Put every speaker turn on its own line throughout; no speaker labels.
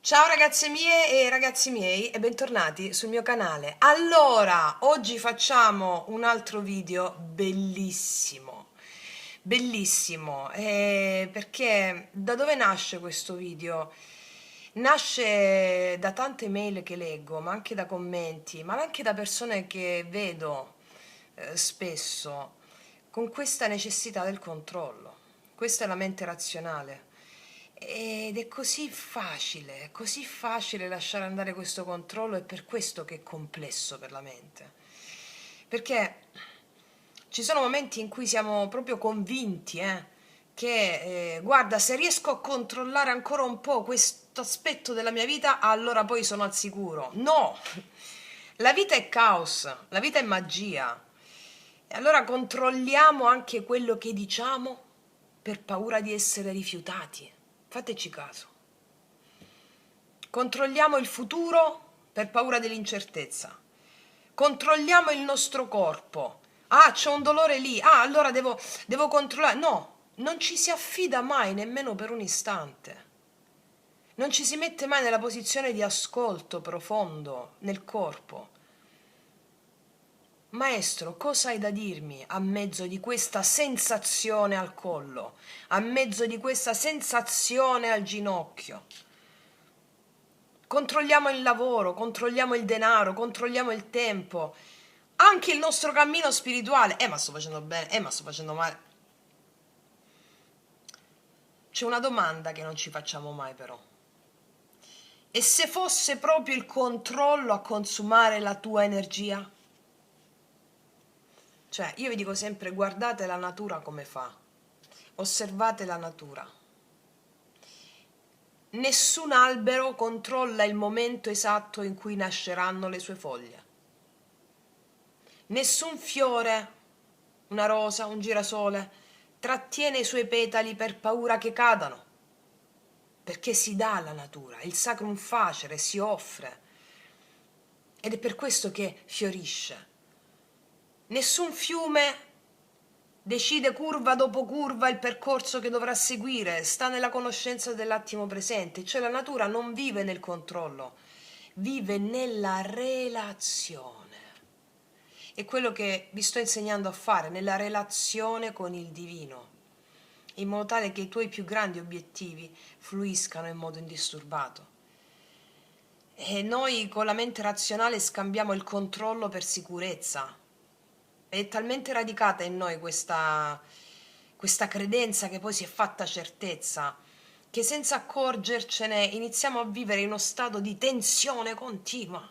Ciao ragazze mie e ragazzi miei e bentornati sul mio canale. Allora, oggi facciamo un altro video bellissimo, bellissimo, perché da dove nasce questo video? Nasce da tante mail che leggo, ma anche da commenti, ma anche da persone che vedo spesso con questa necessità del controllo. Questa è la mente razionale. Ed è così facile lasciare andare questo controllo, è per questo che è complesso per la mente. Perché ci sono momenti in cui siamo proprio convinti, che guarda, se riesco a controllare ancora un po' questo aspetto della mia vita, allora poi sono al sicuro. No! La vita è caos, la vita è magia. E allora controlliamo anche quello che diciamo per paura di essere rifiutati. Fateci caso. Controlliamo il futuro per paura dell'incertezza. Controlliamo il nostro corpo. Ah, c'è un dolore lì. Ah, allora devo controllare. No, non ci si affida mai nemmeno per un istante. Non ci si mette mai nella posizione di ascolto profondo nel corpo. Maestro, cosa hai da dirmi a mezzo di questa sensazione al collo, a mezzo di questa sensazione al ginocchio? Controlliamo il lavoro, controlliamo il denaro, controlliamo il tempo, anche il nostro cammino spirituale. Ma sto facendo bene, ma sto facendo male. C'è una domanda che non ci facciamo mai però. E se fosse proprio il controllo a consumare la tua energia? Cioè, io vi dico sempre, guardate la natura come fa, osservate la natura. Nessun albero controlla il momento esatto in cui nasceranno le sue foglie. Nessun fiore, una rosa, un girasole, trattiene i suoi petali per paura che cadano, perché si dà alla natura, il sacrum facere, si offre, ed è per questo che fiorisce. Nessun fiume decide curva dopo curva il percorso che dovrà seguire, sta nella conoscenza dell'attimo presente, cioè la natura non vive nel controllo, vive nella relazione. È quello che vi sto insegnando a fare, nella relazione con il divino, in modo tale che i tuoi più grandi obiettivi fluiscano in modo indisturbato. E noi con la mente razionale scambiamo il controllo per sicurezza. È talmente radicata in noi questa credenza che poi si è fatta certezza, che senza accorgercene iniziamo a vivere in uno stato di tensione continua.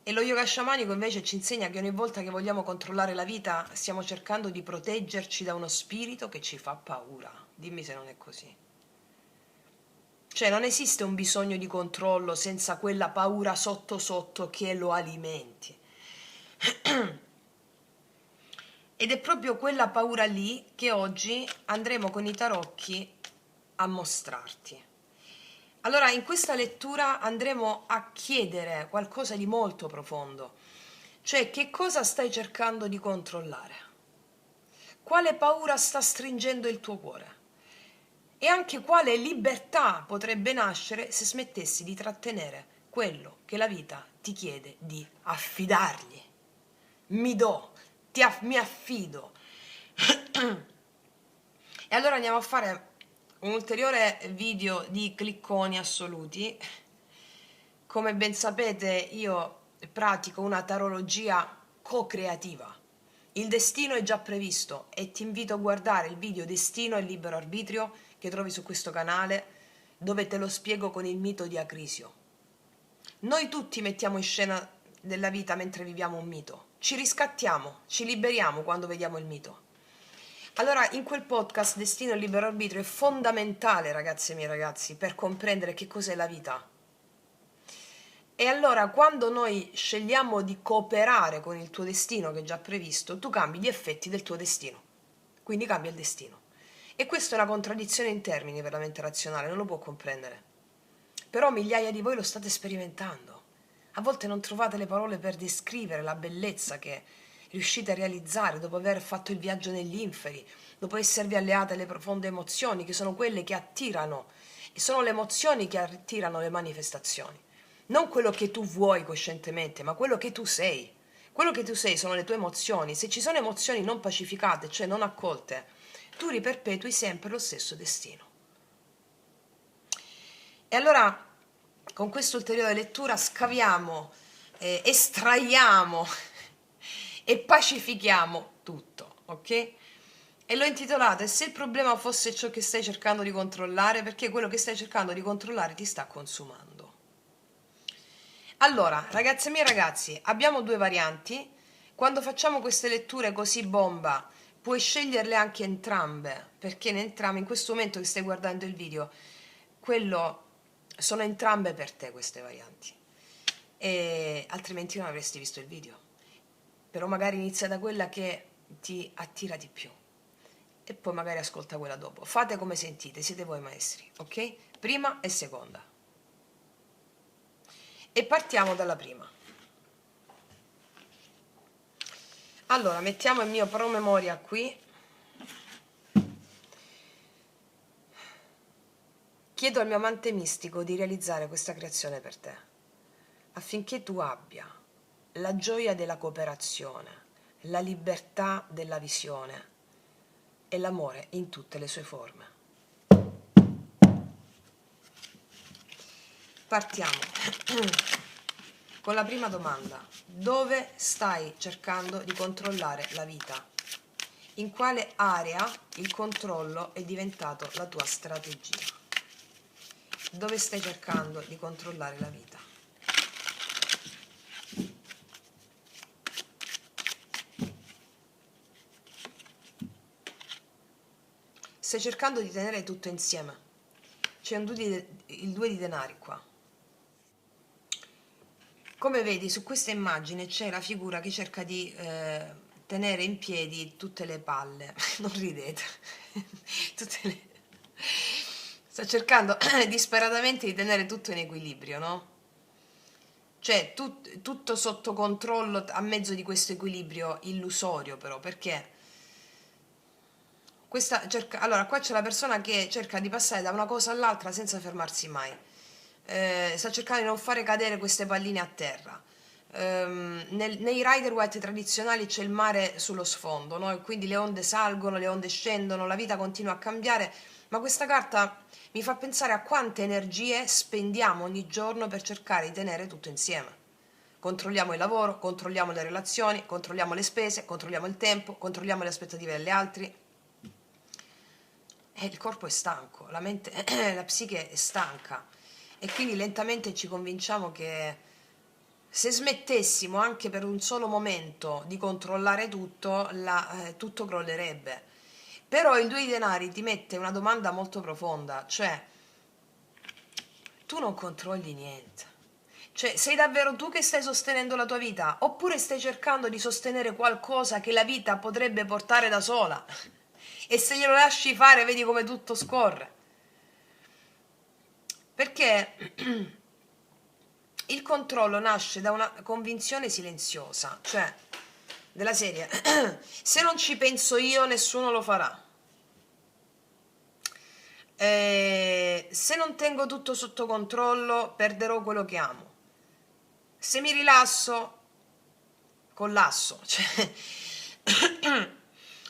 E lo yoga sciamanico invece ci insegna che ogni volta che vogliamo controllare la vita stiamo cercando di proteggerci da uno spirito che ci fa paura. Dimmi se non è così. Cioè non esiste un bisogno di controllo senza quella paura sotto sotto che lo alimenti. Ed è proprio quella paura lì che oggi andremo con i tarocchi a mostrarti. Allora, in questa lettura andremo a chiedere qualcosa di molto profondo, cioè che cosa stai cercando di controllare? Quale paura sta stringendo il tuo cuore? E anche quale libertà potrebbe nascere se smettessi di trattenere quello che la vita ti chiede di affidargli. Mi do, mi affido. E allora andiamo a fare un ulteriore video di clicconi assoluti. Come ben sapete, io pratico una tarologia co-creativa. Il destino è già previsto e ti invito a guardare il video Destino e Libero Arbitrio che trovi su questo canale, dove te lo spiego con il mito di Acrisio. Noi tutti mettiamo in scena della vita mentre viviamo un mito. Ci riscattiamo, ci liberiamo quando vediamo il mito. Allora, in quel podcast Destino e Libero Arbitrio è fondamentale, ragazze e miei ragazzi, per comprendere che cos'è la vita. E allora, quando noi scegliamo di cooperare con il tuo destino che è già previsto, tu cambi gli effetti del tuo destino. Quindi cambia il destino. E questa è una contraddizione in termini per la mente razionale, non lo può comprendere. Però migliaia di voi lo state sperimentando. A volte non trovate le parole per descrivere la bellezza che riuscite a realizzare dopo aver fatto il viaggio negli inferi, dopo esservi alleate alle profonde emozioni, che sono quelle che attirano, e sono le emozioni che attirano le manifestazioni. Non quello che tu vuoi coscientemente, ma quello che tu sei. Quello che tu sei sono le tue emozioni. Se ci sono emozioni non pacificate, cioè non accolte, tu riperpetui sempre lo stesso destino. E allora, con questa ulteriore lettura, scaviamo, estraiamo e pacifichiamo tutto, ok? E l'ho intitolato "E se il problema fosse ciò che stai cercando di controllare", perché quello che stai cercando di controllare ti sta consumando. Allora, ragazze mie e ragazzi, abbiamo due varianti. Quando facciamo queste letture così bomba, puoi sceglierle anche entrambe, perché in questo momento che stai guardando il video, quello sono entrambe per te queste varianti. E altrimenti non avresti visto il video. Però magari inizia da quella che ti attira di più e poi magari ascolta quella dopo. Fate come sentite, siete voi maestri, ok? Prima e seconda. E partiamo dalla prima. Allora, mettiamo il mio promemoria qui. Chiedo al mio amante mistico di realizzare questa creazione per te, affinché tu abbia la gioia della cooperazione, la libertà della visione e l'amore in tutte le sue forme. Partiamo con la prima domanda. Dove stai cercando di controllare la vita? In quale area il controllo è diventato la tua strategia? Dove stai cercando di controllare la vita? Stai cercando di tenere tutto insieme. C'è il 2 di denari qua. Come vedi, su questa immagine c'è la figura che cerca di tenere in piedi tutte le palle. Non ridete. Sta cercando disperatamente di tenere tutto in equilibrio, no? Cioè, tutto sotto controllo a mezzo di questo equilibrio illusorio, però, perché allora, qua c'è la persona che cerca di passare da una cosa all'altra senza fermarsi mai. Sta cercando di non fare cadere queste palline a terra. Nei Rider Waite tradizionali c'è il mare sullo sfondo, no? E quindi le onde salgono, le onde scendono, la vita continua a cambiare, ma questa carta mi fa pensare a quante energie spendiamo ogni giorno per cercare di tenere tutto insieme. Controlliamo il lavoro, controlliamo le relazioni, controlliamo le spese, controlliamo il tempo, controlliamo le aspettative degli altri. E il corpo è stanco, la mente, la psiche è stanca e quindi lentamente ci convinciamo che se smettessimo anche per un solo momento di controllare tutto, tutto crollerebbe. Però il 2 di denari ti mette una domanda molto profonda, cioè tu non controlli niente. Cioè, sei davvero tu che stai sostenendo la tua vita? Oppure stai cercando di sostenere qualcosa che la vita potrebbe portare da sola? E se glielo lasci fare, vedi come tutto scorre. Perché il controllo nasce da una convinzione silenziosa, cioè della serie, se non ci penso io, nessuno lo farà. Se non tengo tutto sotto controllo, perderò quello che amo. Se mi rilasso, collasso. Cioè,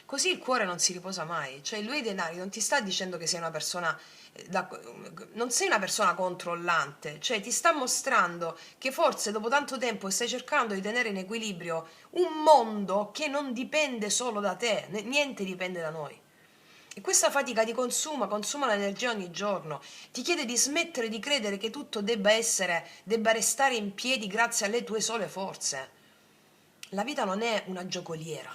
così il cuore non si riposa mai. Cioè, lui denari non ti sta dicendo che sei una persona non sei una persona controllante, cioè ti sta mostrando che forse dopo tanto tempo stai cercando di tenere in equilibrio un mondo che non dipende solo da te, niente dipende da noi. E questa fatica ti consuma l'energia ogni giorno, ti chiede di smettere di credere che tutto debba restare in piedi grazie alle tue sole forze. La vita non è una giocoliera,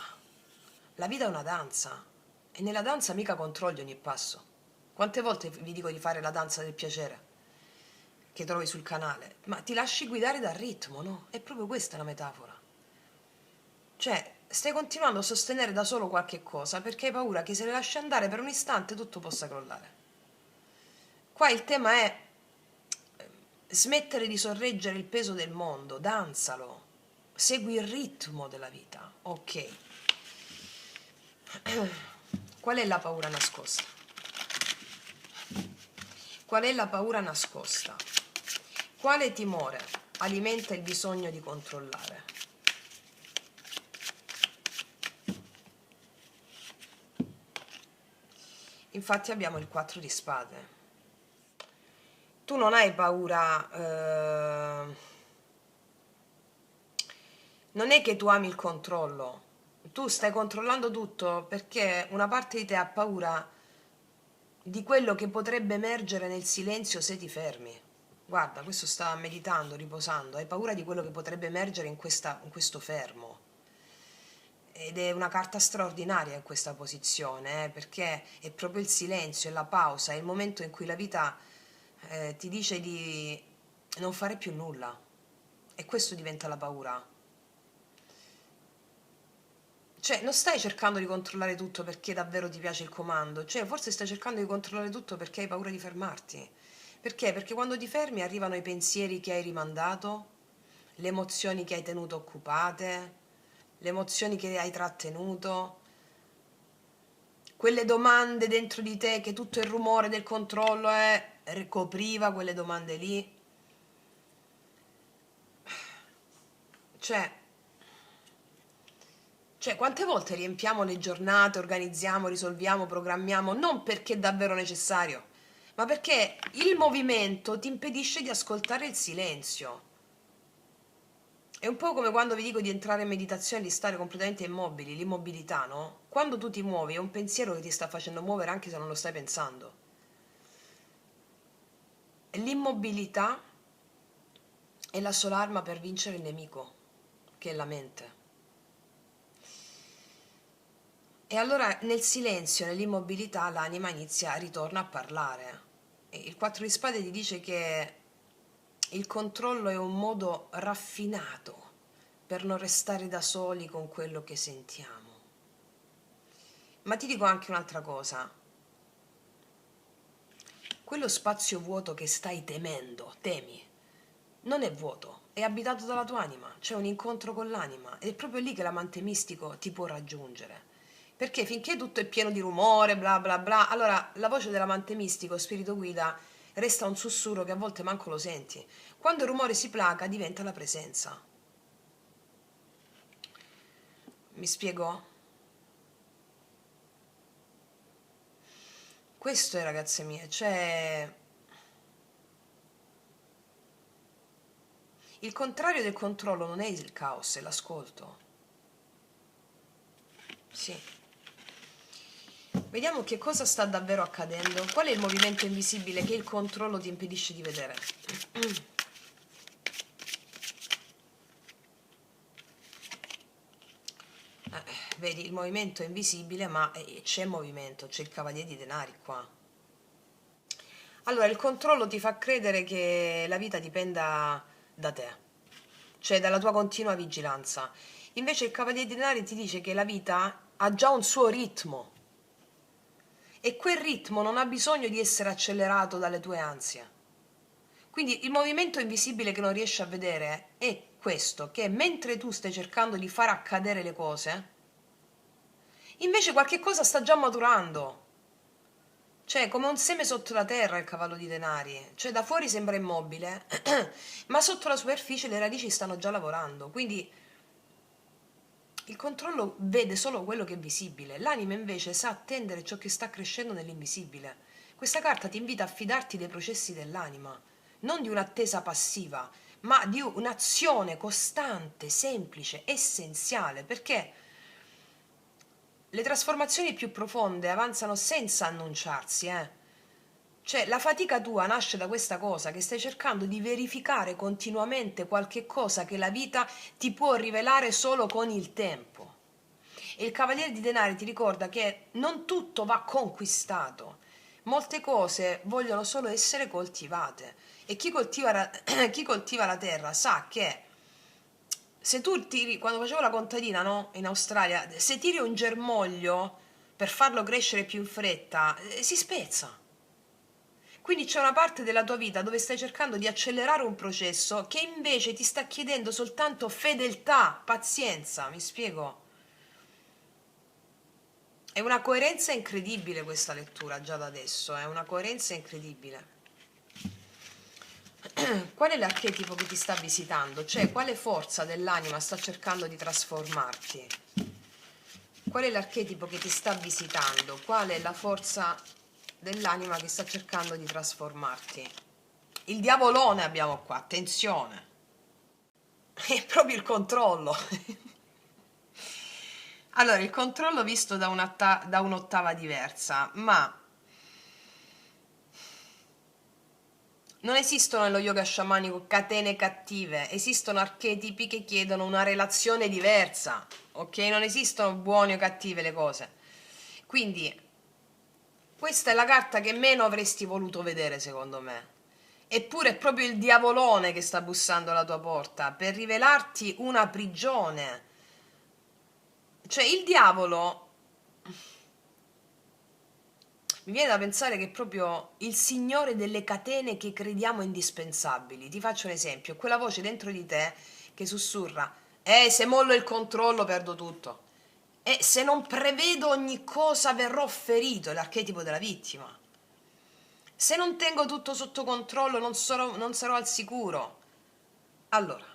la vita è una danza e nella danza mica controlli ogni passo. Quante volte vi dico di fare la danza del piacere che trovi sul canale, ma ti lasci guidare dal ritmo, no? È proprio questa la metafora. Cioè, stai continuando a sostenere da solo qualche cosa perché hai paura che se le lasci andare per un istante tutto possa crollare. Qua il tema è smettere di sorreggere il peso del mondo, danzalo, segui il ritmo della vita. Ok. Qual è la paura nascosta? Qual è la paura nascosta? Quale timore alimenta il bisogno di controllare? Infatti abbiamo il 4 di spade. Tu non hai paura, non è che tu ami il controllo, tu stai controllando tutto perché una parte di te ha paura di quello che potrebbe emergere nel silenzio se ti fermi. Guarda, questo sta meditando, riposando, hai paura di quello che potrebbe emergere in questo fermo. Ed è una carta straordinaria in questa posizione, perché è proprio il silenzio, è la pausa, è il momento in cui la vita ti dice di non fare più nulla. E questo diventa la paura. Cioè, non stai cercando di controllare tutto perché davvero ti piace il comando, cioè forse stai cercando di controllare tutto perché hai paura di fermarti. Perché? Perché quando ti fermi arrivano i pensieri che hai rimandato, le emozioni che hai tenuto occupate, le emozioni che hai trattenuto, quelle domande dentro di te che tutto il rumore del controllo ricopriva quelle domande lì. Cioè, quante volte riempiamo le giornate, organizziamo, risolviamo, programmiamo, non perché è davvero necessario, ma perché il movimento ti impedisce di ascoltare il silenzio. È un po' come quando vi dico di entrare in meditazione e di stare completamente immobili, l'immobilità, no? Quando tu ti muovi è un pensiero che ti sta facendo muovere anche se non lo stai pensando. E l'immobilità è la sola arma per vincere il nemico, che è la mente. E allora nel silenzio, nell'immobilità, l'anima ritorna a parlare. E il 4 di spade ti dice che il controllo è un modo raffinato per non restare da soli con quello che sentiamo. Ma ti dico anche un'altra cosa. Quello spazio vuoto che stai temi, non è vuoto, è abitato dalla tua anima, c'è un incontro con l'anima ed è proprio lì che l'amante mistico ti può raggiungere. Perché finché tutto è pieno di rumore, bla bla bla, allora la voce dell'amante mistico, spirito guida, resta un sussurro che a volte manco lo senti. Quando il rumore si placa diventa la presenza. Mi spiego? Questo è, ragazze mie, cioè il contrario del controllo non è il caos, è l'ascolto. Sì. Vediamo che cosa sta davvero accadendo. Qual è il movimento invisibile che il controllo ti impedisce di vedere? Vedi, il movimento è invisibile, ma c'è movimento, c'è il cavaliere di denari qua. Allora, il controllo ti fa credere che la vita dipenda da te, cioè dalla tua continua vigilanza. Invece il cavaliere di denari ti dice che la vita ha già un suo ritmo e quel ritmo non ha bisogno di essere accelerato dalle tue ansie. Quindi il movimento invisibile che non riesci a vedere è questo, che mentre tu stai cercando di far accadere le cose, invece qualche cosa sta già maturando. Cioè, come un seme sotto la terra il cavallo di denari. Cioè, da fuori sembra immobile, ma sotto la superficie le radici stanno già lavorando. Quindi il controllo vede solo quello che è visibile. L'anima invece sa attendere ciò che sta crescendo nell'invisibile. Questa carta ti invita a fidarti dei processi dell'anima, non di un'attesa passiva, ma di un'azione costante, semplice, essenziale, perché le trasformazioni più profonde avanzano senza annunciarsi, Cioè, la fatica tua nasce da questa cosa, che stai cercando di verificare continuamente qualche cosa che la vita ti può rivelare solo con il tempo. E il Cavaliere di Denari ti ricorda che non tutto va conquistato. Molte cose vogliono solo essere coltivate. E chi coltiva la terra sa che se tu tiri, quando facevo la contadina, no? In Australia, se tiri un germoglio per farlo crescere più in fretta, si spezza. Quindi c'è una parte della tua vita dove stai cercando di accelerare un processo che invece ti sta chiedendo soltanto fedeltà, pazienza, mi spiego? È una coerenza incredibile questa lettura già da adesso, è una coerenza incredibile. Qual è l'archetipo che ti sta visitando? Cioè, quale forza dell'anima sta cercando di trasformarti? Qual è l'archetipo che ti sta visitando? Qual è la forza dell'anima che sta cercando di trasformarti? Il diavolone abbiamo qua, attenzione! È proprio il controllo. Allora, il controllo visto da un'ottava diversa, ma non esistono nello yoga sciamanico catene cattive, esistono archetipi che chiedono una relazione diversa, ok? Non esistono buone o cattive le cose. Quindi, questa è la carta che meno avresti voluto vedere, secondo me. Eppure è proprio il diavolone che sta bussando alla tua porta per rivelarti una prigione. Cioè, il diavolo, mi viene da pensare che è proprio il signore delle catene che crediamo indispensabili. Ti faccio un esempio, quella voce dentro di te che sussurra, se mollo il controllo perdo tutto. E se non prevedo ogni cosa verrò ferito, è l'archetipo della vittima. Se non tengo tutto sotto controllo non sarò al sicuro. Allora,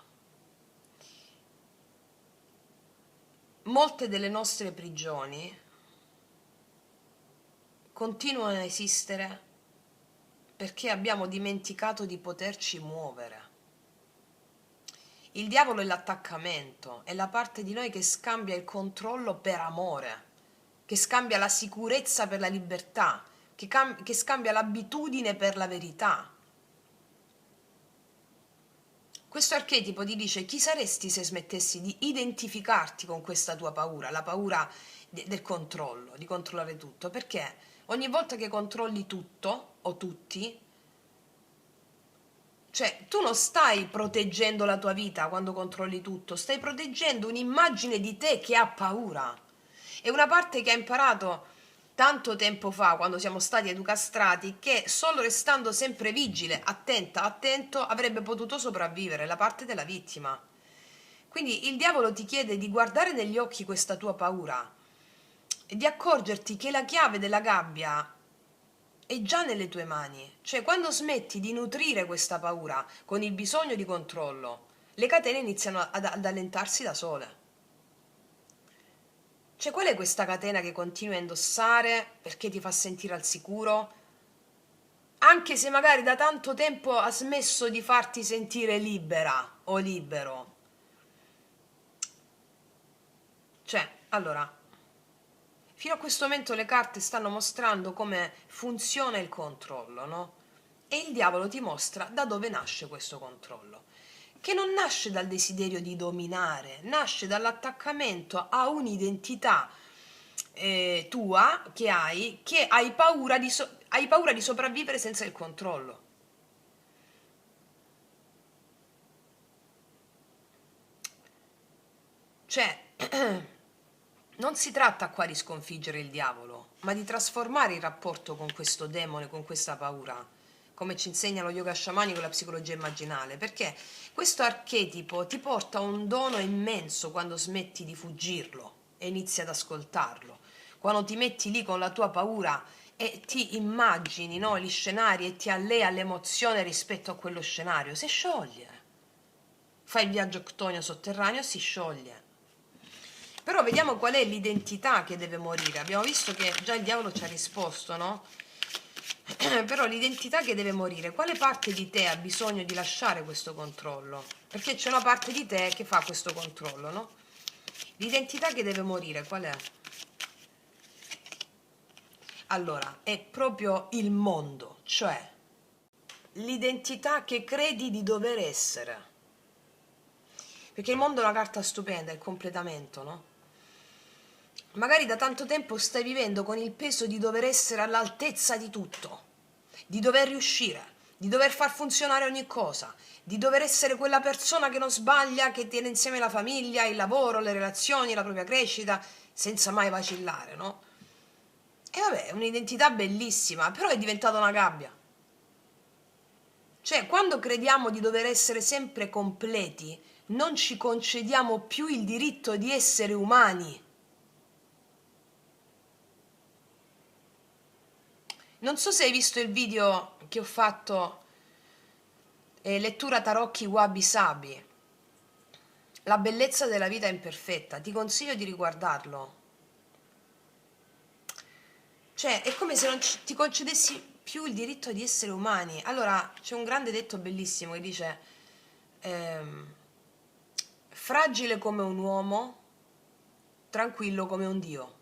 molte delle nostre prigioni continuano a esistere perché abbiamo dimenticato di poterci muovere. Il diavolo è l'attaccamento, è la parte di noi che scambia il controllo per amore, che scambia la sicurezza per la libertà, che scambia l'abitudine per la verità. Questo archetipo ti dice chi saresti se smettessi di identificarti con questa tua paura, la paura del controllo, di controllare tutto, perché ogni volta che controlli tutto o tutti, cioè tu non stai proteggendo la tua vita quando controlli tutto, stai proteggendo un'immagine di te che ha paura. È una parte che ha imparato tanto tempo fa, quando siamo stati educastrati, che solo restando sempre vigile, attenta, attento, avrebbe potuto sopravvivere, la parte della vittima. Quindi il diavolo ti chiede di guardare negli occhi questa tua paura e di accorgerti che la chiave della gabbia è già nelle tue mani. Cioè, quando smetti di nutrire questa paura con il bisogno di controllo, le catene iniziano ad allentarsi da sole. Cioè, qual è questa catena che continui a indossare perché ti fa sentire al sicuro? Anche se magari da tanto tempo ha smesso di farti sentire libera o libero. Cioè, allora, fino a questo momento le carte stanno mostrando come funziona il controllo, no? E il diavolo ti mostra da dove nasce questo controllo, che non nasce dal desiderio di dominare, nasce dall'attaccamento a un'identità tua che hai paura hai paura di sopravvivere senza il controllo. Cioè, non si tratta qua di sconfiggere il diavolo, ma di trasformare il rapporto con questo demone, con questa paura, come ci insegna lo yoga sciamanico e la psicologia immaginale, perché questo archetipo ti porta un dono immenso quando smetti di fuggirlo e inizi ad ascoltarlo, quando ti metti lì con la tua paura e ti immagini, no, gli scenari e ti allea l'emozione rispetto a quello scenario, si scioglie. Fai il viaggio ctonio sotterraneo, si scioglie. Però vediamo qual è l'identità che deve morire. Abbiamo visto che già il diavolo ci ha risposto, no? Però l'identità che deve morire, quale parte di te ha bisogno di lasciare questo controllo? Perché c'è una parte di te che fa questo controllo, no? L'identità che deve morire, qual è? Allora, è proprio il mondo, cioè l'identità che credi di dover essere. Perché il mondo è una carta stupenda, è il completamento, no? Magari da tanto tempo stai vivendo con il peso di dover essere all'altezza di tutto, di dover riuscire, di dover far funzionare ogni cosa, di dover essere quella persona che non sbaglia, che tiene insieme la famiglia, il lavoro, le relazioni, la propria crescita, senza mai vacillare, no? E vabbè, è un'identità bellissima, però è diventata una gabbia. Cioè, quando crediamo di dover essere sempre completi, non ci concediamo più il diritto di essere umani. Non so se hai visto il video che ho fatto, lettura Tarocchi Wabi Sabi, la bellezza della vita imperfetta. Ti consiglio di riguardarlo. Cioè, è come se non ti concedessi più il diritto di essere umani. Allora, c'è un grande detto bellissimo che dice, fragile come un uomo, tranquillo come un dio.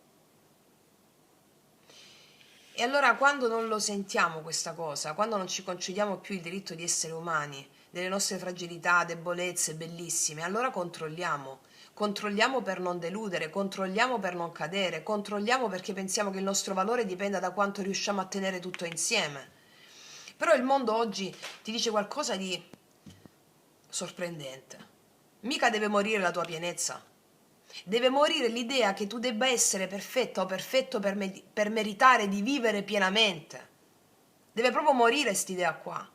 E allora quando non lo sentiamo questa cosa, quando non ci concediamo più il diritto di essere umani, delle nostre fragilità, debolezze bellissime, allora controlliamo. Controlliamo per non deludere, controlliamo per non cadere, controlliamo perché pensiamo che il nostro valore dipenda da quanto riusciamo a tenere tutto insieme. Però il mondo oggi ti dice qualcosa di sorprendente. Mica deve morire la tua pienezza. Deve morire l'idea che tu debba essere perfetta o perfetto per meritare di vivere pienamente. Deve proprio morire quest'idea qua.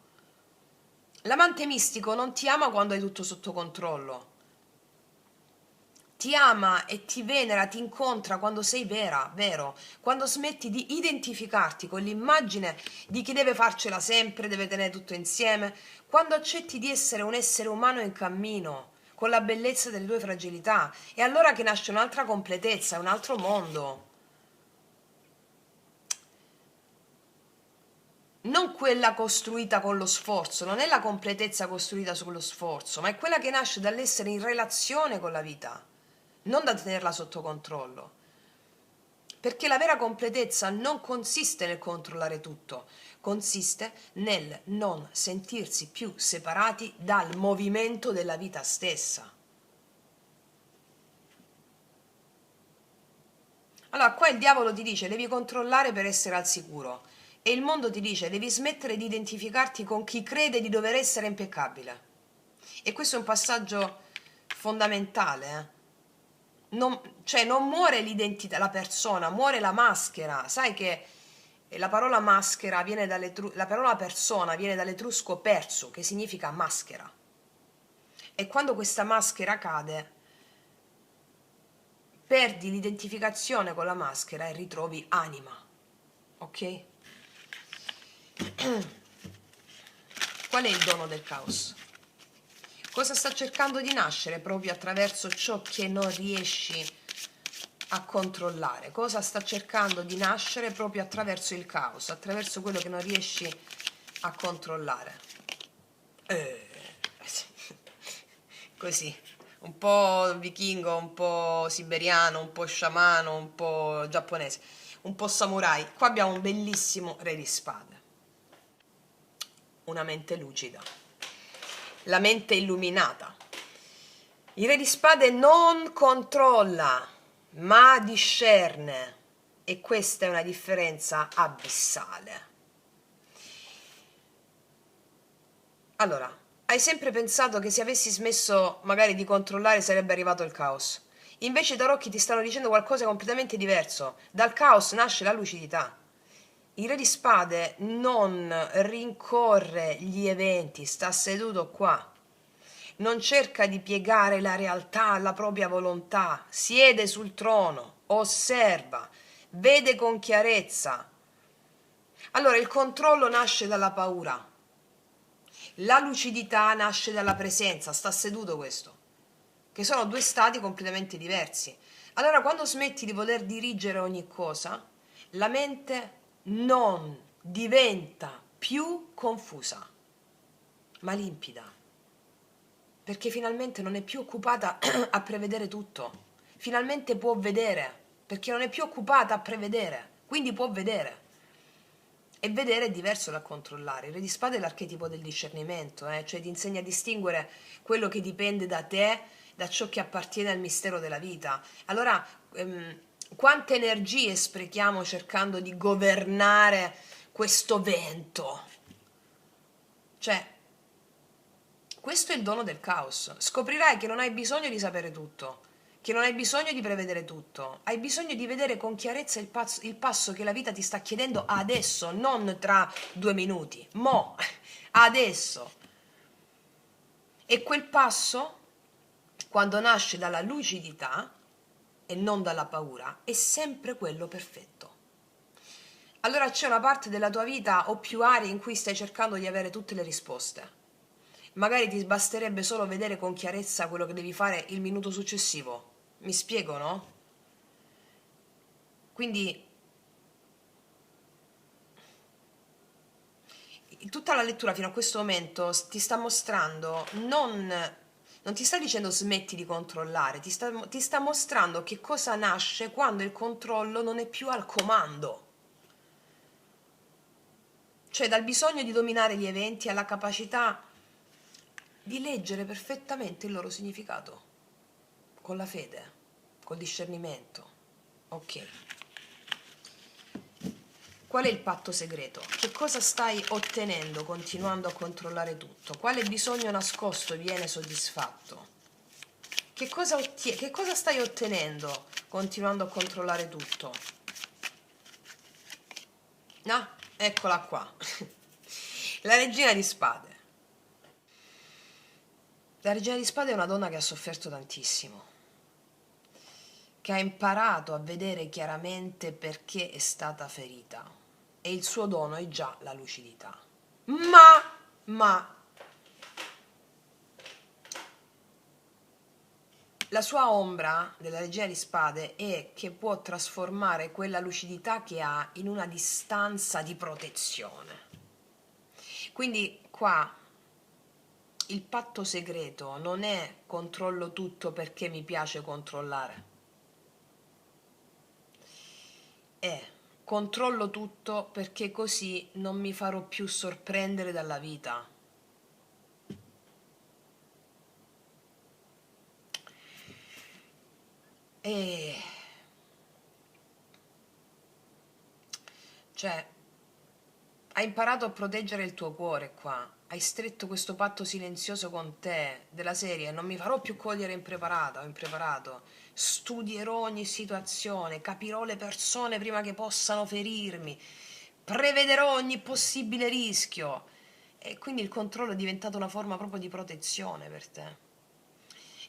L'amante mistico non ti ama quando hai tutto sotto controllo. Ti ama e ti venera, ti incontra quando sei vera, vero, quando smetti di identificarti con l'immagine di chi deve farcela sempre, deve tenere tutto insieme, quando accetti di essere un essere umano in cammino, con la bellezza delle tue fragilità, è allora che nasce un'altra completezza, un altro mondo. Non quella costruita con lo sforzo, non è la completezza costruita sullo sforzo, ma è quella che nasce dall'essere in relazione con la vita, non da tenerla sotto controllo. Perché la vera completezza non consiste nel controllare tutto, consiste nel non sentirsi più separati dal movimento della vita stessa. Allora, qua il diavolo ti dice devi controllare per essere al sicuro e il mondo ti dice devi smettere di identificarti con chi crede di dover essere impeccabile. E questo è un passaggio fondamentale, cioè non muore l'identità, la persona, muore la maschera. Sai che la parola maschera viene la parola persona viene dall'etrusco perso, che significa maschera. E quando questa maschera cade, perdi l'identificazione con la maschera e ritrovi anima. Ok? Qual è il dono del caos? Cosa sta cercando di nascere proprio attraverso ciò che non riesci a controllare? Cosa sta cercando di nascere proprio attraverso il caos, attraverso quello che non riesci a controllare? Così, un po' vichingo, un po' siberiano, un po' sciamano, un po' giapponese, un po' samurai. Qua abbiamo un bellissimo re di spade. Una mente lucida, la mente illuminata. Il re di spade non controlla, ma discerne, e questa è una differenza abissale. Allora, hai sempre pensato che se avessi smesso magari di controllare sarebbe arrivato il caos. Invece i tarocchi ti stanno dicendo qualcosa di completamente diverso. Dal caos nasce la lucidità. Il re di spade non rincorre gli eventi, sta seduto qua. Non cerca di piegare la realtà alla propria volontà, siede sul trono, osserva, vede con chiarezza. Allora il controllo nasce dalla paura, la lucidità nasce dalla presenza, sta seduto questo, che sono due stati completamente diversi. Allora quando smetti di voler dirigere ogni cosa, la mente non diventa più confusa, ma limpida, perché finalmente non è più occupata a prevedere tutto, finalmente può vedere, perché non è più occupata a prevedere, quindi può vedere. E vedere è diverso da controllare. Il re di spade è l'archetipo del discernimento, cioè ti insegna a distinguere quello che dipende da te da ciò che appartiene al mistero della vita. Allora, quante energie sprechiamo cercando di governare questo vento? Cioè, questo è il dono del caos. Scoprirai che non hai bisogno di sapere tutto, che non hai bisogno di prevedere tutto, hai bisogno di vedere con chiarezza il passo che la vita ti sta chiedendo adesso, non tra 2 minuti, mo, adesso. E quel passo, quando nasce dalla lucidità e non dalla paura, è sempre quello perfetto. Allora c'è una parte della tua vita o più aree in cui stai cercando di avere tutte le risposte. Magari ti basterebbe solo vedere con chiarezza quello che devi fare il minuto successivo. Mi spiego, no? Quindi tutta la lettura fino a questo momento ti sta mostrando, non ti sta dicendo smetti di controllare, ti sta mostrando che cosa nasce quando il controllo non è più al comando. Cioè dal bisogno di dominare gli eventi alla capacità di leggere perfettamente il loro significato, con la fede, col discernimento. Ok. Qual è il patto segreto? Che cosa stai ottenendo continuando a controllare tutto? Quale bisogno nascosto viene soddisfatto? Che cosa stai ottenendo continuando a controllare tutto? Ah, eccola qua. La regina di spade. La regina di spade è una donna che ha sofferto tantissimo, che ha imparato a vedere chiaramente perché è stata ferita. E il suo dono è già la lucidità. Ma la sua ombra della regina di spade è che può trasformare quella lucidità che ha in una distanza di protezione. Quindi qua il patto segreto non è controllo tutto perché mi piace controllare, è controllo tutto perché così non mi farò più sorprendere dalla vita. E cioè, hai imparato a proteggere il tuo cuore qua, hai stretto questo patto silenzioso con te, della serie, non mi farò più cogliere impreparata o impreparato, studierò ogni situazione, capirò le persone prima che possano ferirmi, prevederò ogni possibile rischio. E quindi il controllo è diventato una forma proprio di protezione per te.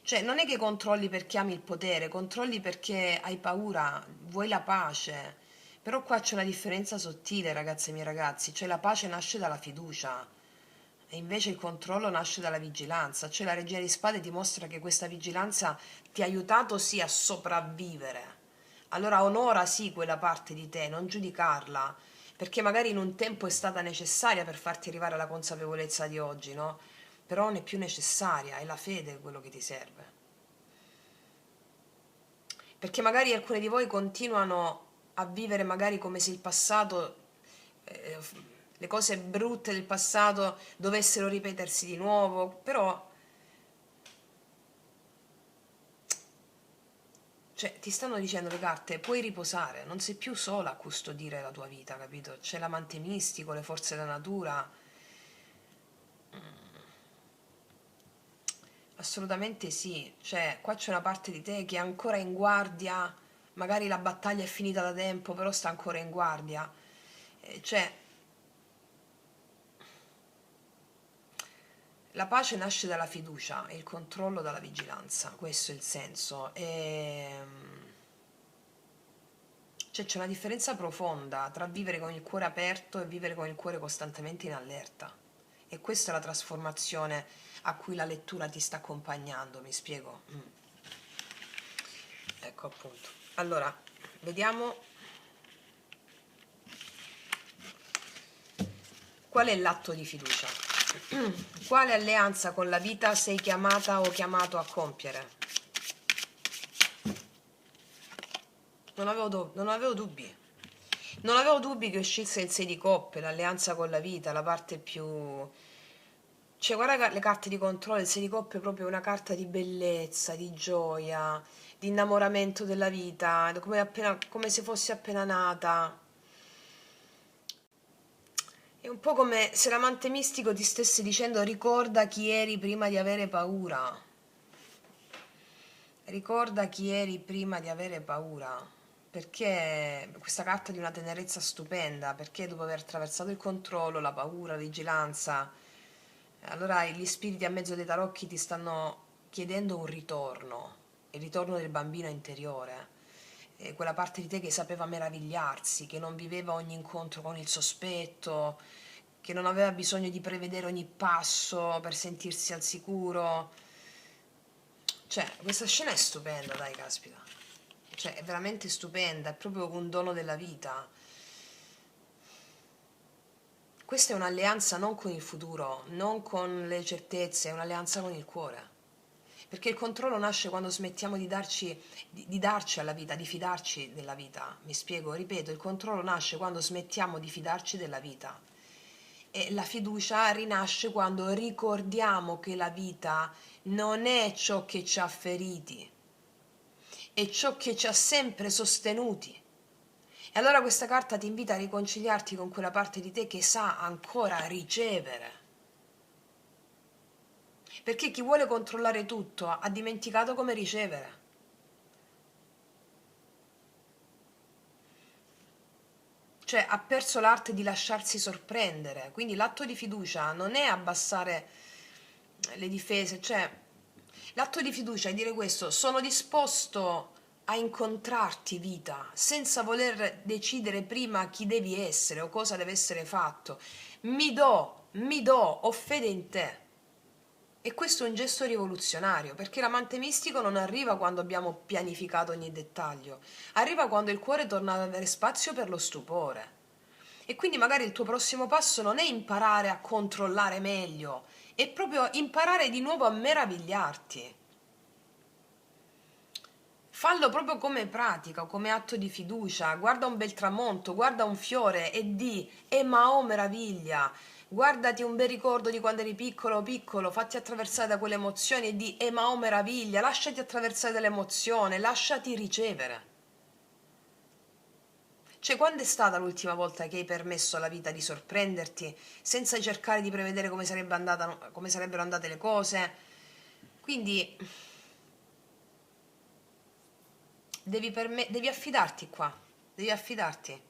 Cioè, non è che controlli perché ami il potere, controlli perché hai paura, vuoi la pace. Però qua c'è una differenza sottile, ragazze e miei ragazzi, cioè la pace nasce dalla fiducia e invece il controllo nasce dalla vigilanza. Cioè la regina di spade dimostra che questa vigilanza ti ha aiutato sì a sopravvivere. Allora onora sì quella parte di te, non giudicarla, perché magari in un tempo è stata necessaria per farti arrivare alla consapevolezza di oggi, no? Però non è più necessaria, è la fede quello che ti serve. Perché magari alcuni di voi continuano a vivere magari come se il passato, eh, le cose brutte del passato dovessero ripetersi di nuovo, però cioè, ti stanno dicendo le carte, puoi riposare, non sei più sola a custodire la tua vita, capito? C'è l'amante mistico, le forze della natura. Assolutamente sì, cioè qua c'è una parte di te che è ancora in guardia, magari la battaglia è finita da tempo, però sta ancora in guardia. Cioè, la pace nasce dalla fiducia e il controllo dalla vigilanza, questo è il senso. Cioè c'è una differenza profonda tra vivere con il cuore aperto e vivere con il cuore costantemente in allerta. E questa è la trasformazione a cui la lettura ti sta accompagnando, mi spiego? Ecco appunto. Allora, vediamo qual è l'atto di fiducia. Quale alleanza con la vita sei chiamata o chiamato a compiere? Non avevo dubbi. Non avevo dubbi che uscisse il 6 di coppe, l'alleanza con la vita, la parte più... Cioè, guarda le carte di controllo, il 6 di coppe è proprio una carta di bellezza, di gioia, di innamoramento della vita, come se fosse appena nata. È un po' come se l'amante mistico ti stesse dicendo ricorda chi eri prima di avere paura. Ricorda chi eri prima di avere paura, perché questa carta è di una tenerezza stupenda, perché dopo aver attraversato il controllo, la paura, la vigilanza, allora gli spiriti a mezzo dei tarocchi ti stanno chiedendo un ritorno, il ritorno del bambino interiore, quella parte di te che sapeva meravigliarsi, che non viveva ogni incontro con il sospetto, che non aveva bisogno di prevedere ogni passo per sentirsi al sicuro. Cioè, questa scena è stupenda, dai, caspita. Cioè, è veramente stupenda, è proprio un dono della vita. Questa è un'alleanza non con il futuro, non con le certezze, è un'alleanza con il cuore. Perché il controllo nasce quando smettiamo di darci alla vita, di fidarci della vita. Mi spiego, ripeto, il controllo nasce quando smettiamo di fidarci della vita. E la fiducia rinasce quando ricordiamo che la vita non è ciò che ci ha feriti, è ciò che ci ha sempre sostenuti. E allora questa carta ti invita a riconciliarti con quella parte di te che sa ancora ricevere. Perché chi vuole controllare tutto ha dimenticato come ricevere. Cioè ha perso l'arte di lasciarsi sorprendere. Quindi l'atto di fiducia non è abbassare le difese, cioè l'atto di fiducia è dire questo: sono disposto a incontrarti, vita, senza voler decidere prima chi devi essere o cosa deve essere fatto. Mi do, ho fede in te. E questo è un gesto rivoluzionario, perché l'amante mistico non arriva quando abbiamo pianificato ogni dettaglio, arriva quando il cuore torna ad avere spazio per lo stupore. E quindi magari il tuo prossimo passo non è imparare a controllare meglio, è proprio imparare di nuovo a meravigliarti. Fallo proprio come pratica, come atto di fiducia. Guarda un bel tramonto, guarda un fiore e di: ma oh meraviglia! Guardati un bel ricordo di quando eri piccolo o piccolo, fatti attraversare da quelle emozioni e di: ma oh meraviglia! Lasciati attraversare dall'emozione, lasciati ricevere. Cioè, quando è stata l'ultima volta che hai permesso alla vita di sorprenderti senza cercare di prevedere come sarebbero andate le cose? Quindi devi affidarti qua, devi affidarti.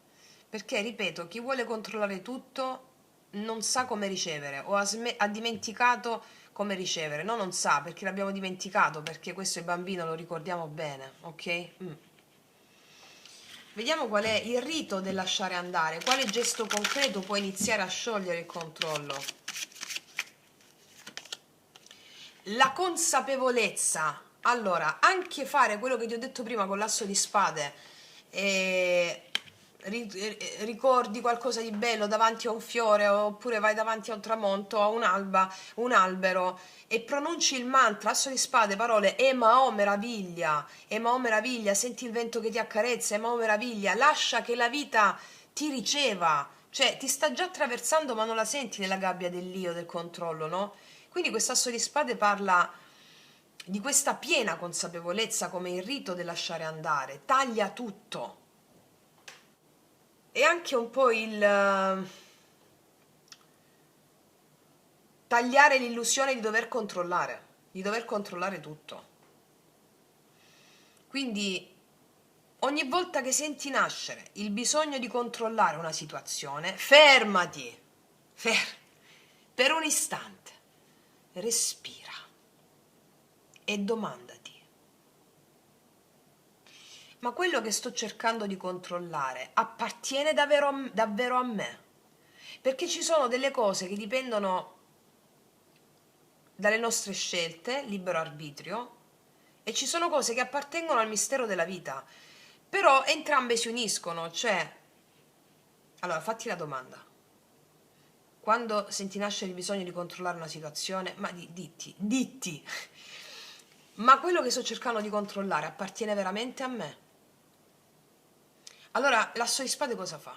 Perché, ripeto, chi vuole controllare tutto non sa come ricevere o ha dimenticato come ricevere. No, non sa perché l'abbiamo dimenticato, perché questo è bambino, lo ricordiamo bene, ok? Vediamo qual è il rito del lasciare andare, quale gesto concreto può iniziare a sciogliere il controllo. La consapevolezza. Allora, anche fare quello che ti ho detto prima con l'asso di spade, eh, ricordi qualcosa di bello davanti a un fiore, oppure vai davanti a un tramonto, a un'alba, un albero, e pronunci il mantra, asso di spade, parole: Ema o meraviglia, senti il vento che ti accarezza, Ema o meraviglia, lascia che la vita ti riceva, cioè ti sta già attraversando ma non la senti nella gabbia dell'io, del controllo, no? Quindi quest'asso di spade parla di questa piena consapevolezza come il rito del lasciare andare, taglia tutto. E anche un po' il tagliare l'illusione di dover controllare tutto. Quindi ogni volta che senti nascere il bisogno di controllare una situazione, fermati, per un istante, respira e domandati: ma quello che sto cercando di controllare appartiene davvero a me? Perché ci sono delle cose che dipendono dalle nostre scelte, libero arbitrio, e ci sono cose che appartengono al mistero della vita. Però entrambe si uniscono, cioè, allora fatti la domanda. Quando senti nascere il bisogno di controllare una situazione, ma ditti, ma quello che sto cercando di controllare appartiene veramente a me? Allora l'asso di spade cosa fa?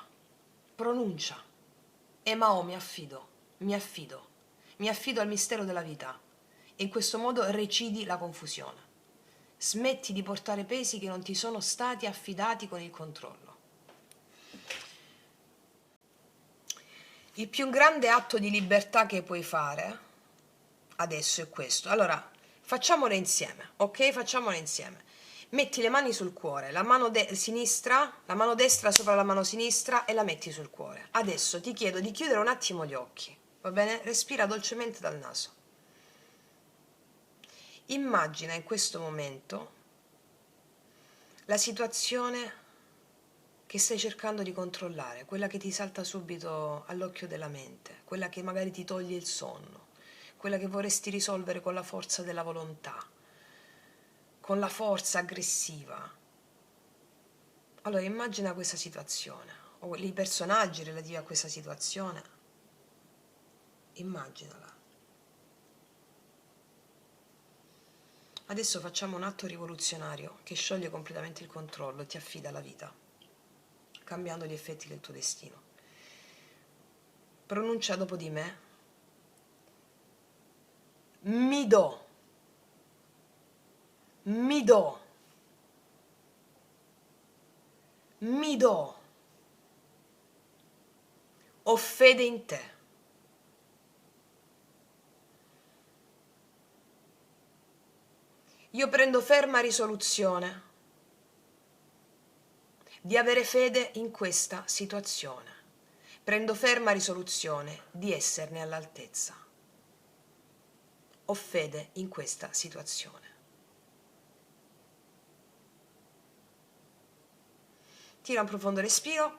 Pronuncia: Emao, mi affido al mistero della vita. E in questo modo recidi la confusione. Smetti di portare pesi che non ti sono stati affidati con il controllo. Il più grande atto di libertà che puoi fare adesso è questo. Allora, Facciamole insieme, ok? Facciamole insieme. Metti le mani sul cuore, la mano sinistra, la mano destra sopra la mano sinistra e la metti sul cuore. Adesso ti chiedo di chiudere un attimo gli occhi, va bene? Respira dolcemente dal naso. Immagina in questo momento la situazione che stai cercando di controllare, quella che ti salta subito all'occhio della mente, quella che magari ti toglie il sonno, quella che vorresti risolvere con la forza della volontà, con la forza aggressiva. Allora immagina questa situazione, o i personaggi relativi a questa situazione, immaginala. Adesso facciamo un atto rivoluzionario che scioglie completamente il controllo e ti affida alla vita, cambiando gli effetti del tuo destino. Pronuncia dopo di me: mi do, mi do, mi do, ho fede in te. Io prendo ferma risoluzione di avere fede in questa situazione. Prendo ferma risoluzione di esserne all'altezza. Ho fede in questa situazione. Tira un profondo respiro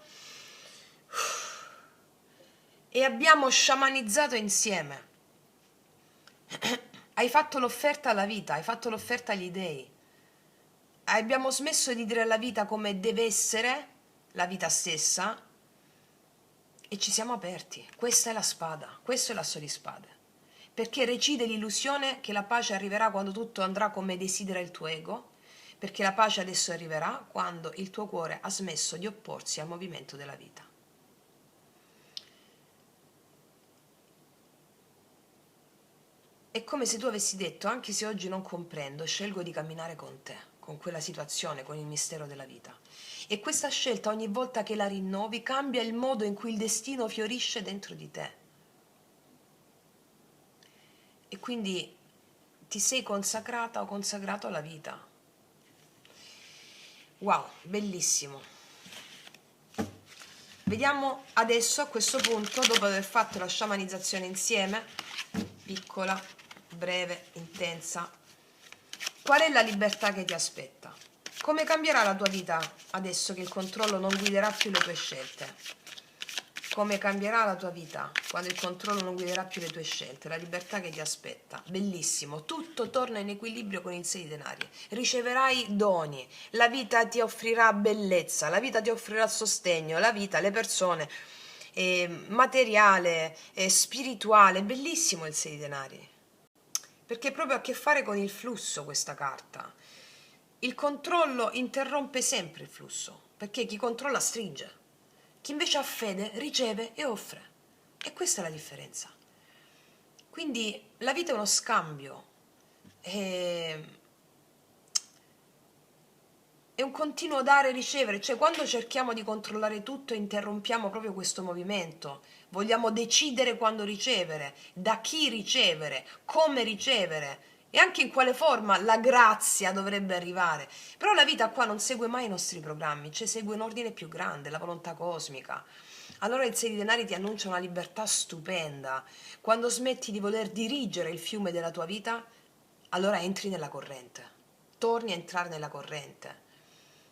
e abbiamo sciamanizzato insieme. Hai fatto l'offerta alla vita, hai fatto l'offerta agli dei. Abbiamo smesso di dire alla vita come deve essere, la vita stessa, e ci siamo aperti. Questa è la spada, questo è l'asso di spade. Perché recide l'illusione che la pace arriverà quando tutto andrà come desidera il tuo ego, perché la pace adesso arriverà quando il tuo cuore ha smesso di opporsi al movimento della vita. È come se tu avessi detto: anche se oggi non comprendo, scelgo di camminare con te, con quella situazione, con il mistero della vita. E questa scelta, ogni volta che la rinnovi, cambia il modo in cui il destino fiorisce dentro di te. E quindi ti sei consacrata o consacrato alla vita. Wow, bellissimo. Vediamo adesso, a questo punto, dopo aver fatto la sciamanizzazione insieme, piccola, breve, intensa, qual è la libertà che ti aspetta? Come cambierà la tua vita adesso che il controllo non guiderà più le tue scelte? Come cambierà la tua vita quando il controllo non guiderà più le tue scelte? La libertà che ti aspetta. Bellissimo. Tutto torna in equilibrio con il 6 di denari. Riceverai doni. La vita ti offrirà bellezza. La vita ti offrirà sostegno. La vita, le persone, materiale, spirituale. Bellissimo il 6 di denari. Perché proprio ha a che fare con il flusso questa carta. Il controllo interrompe sempre il flusso, perché chi controlla stringe. Chi invece ha fede riceve e offre. E questa è la differenza. Quindi la vita è uno scambio, è un continuo dare e ricevere. Cioè, quando cerchiamo di controllare tutto, interrompiamo proprio questo movimento. Vogliamo decidere quando ricevere, da chi ricevere, come ricevere e anche in quale forma la grazia dovrebbe arrivare. Però la vita qua non segue mai i nostri programmi, cioè segue un ordine più grande, la volontà cosmica. Allora il 6 di denari ti annuncia una libertà stupenda. Quando smetti di voler dirigere il fiume della tua vita, allora entri nella corrente, torni a entrare nella corrente.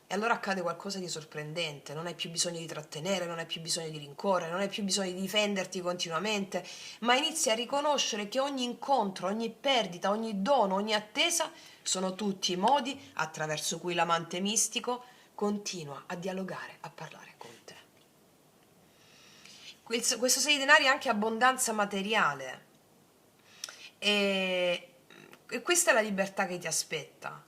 E allora accade qualcosa di sorprendente, non hai più bisogno di trattenere, non hai più bisogno di rincorrere, non hai più bisogno di difenderti continuamente, ma inizi a riconoscere che ogni incontro, ogni perdita, ogni dono, ogni attesa sono tutti modi attraverso cui l'amante mistico continua a dialogare, a parlare con te. Questo 6 di denari è anche abbondanza materiale e questa è la libertà che ti aspetta.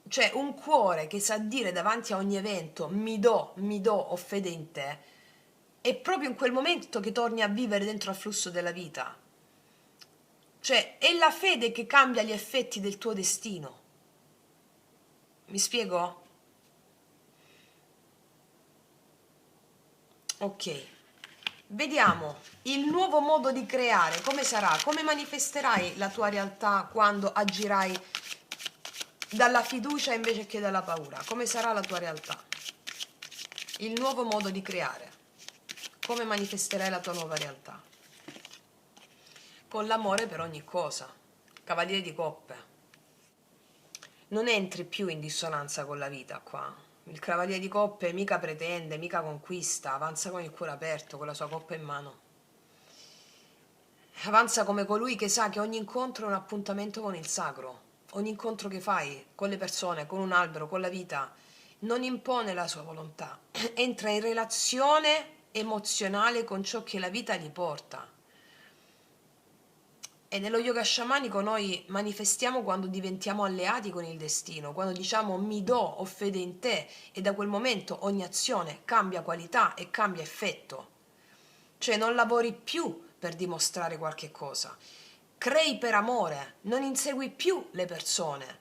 Cioè un cuore che sa dire davanti a ogni evento mi do, ho fede in te, è proprio in quel momento che torni a vivere dentro al flusso della vita. Cioè è la fede che cambia gli effetti del tuo destino. Mi spiego? Ok. Vediamo il nuovo modo di creare, come sarà, come manifesterai la tua realtà quando agirai dalla fiducia invece che dalla paura, come sarà la tua realtà, il nuovo modo di creare, come manifesterai la tua nuova realtà, con l'amore per ogni cosa, Cavaliere di Coppe. Non entri più in dissonanza con la vita qua. Il Cavaliere di Coppe mica pretende, mica conquista, avanza con il cuore aperto, con la sua coppa in mano. Avanza come colui che sa che ogni incontro è un appuntamento con il sacro. Ogni incontro che fai con le persone, con un albero, con la vita, non impone la sua volontà. Entra in relazione emozionale con ciò che la vita gli porta. E nello yoga sciamanico noi manifestiamo quando diventiamo alleati con il destino, quando diciamo mi do, ho fede in te, e da quel momento ogni azione cambia qualità e cambia effetto. Cioè non lavori più per dimostrare qualche cosa, crei per amore, non insegui più le persone,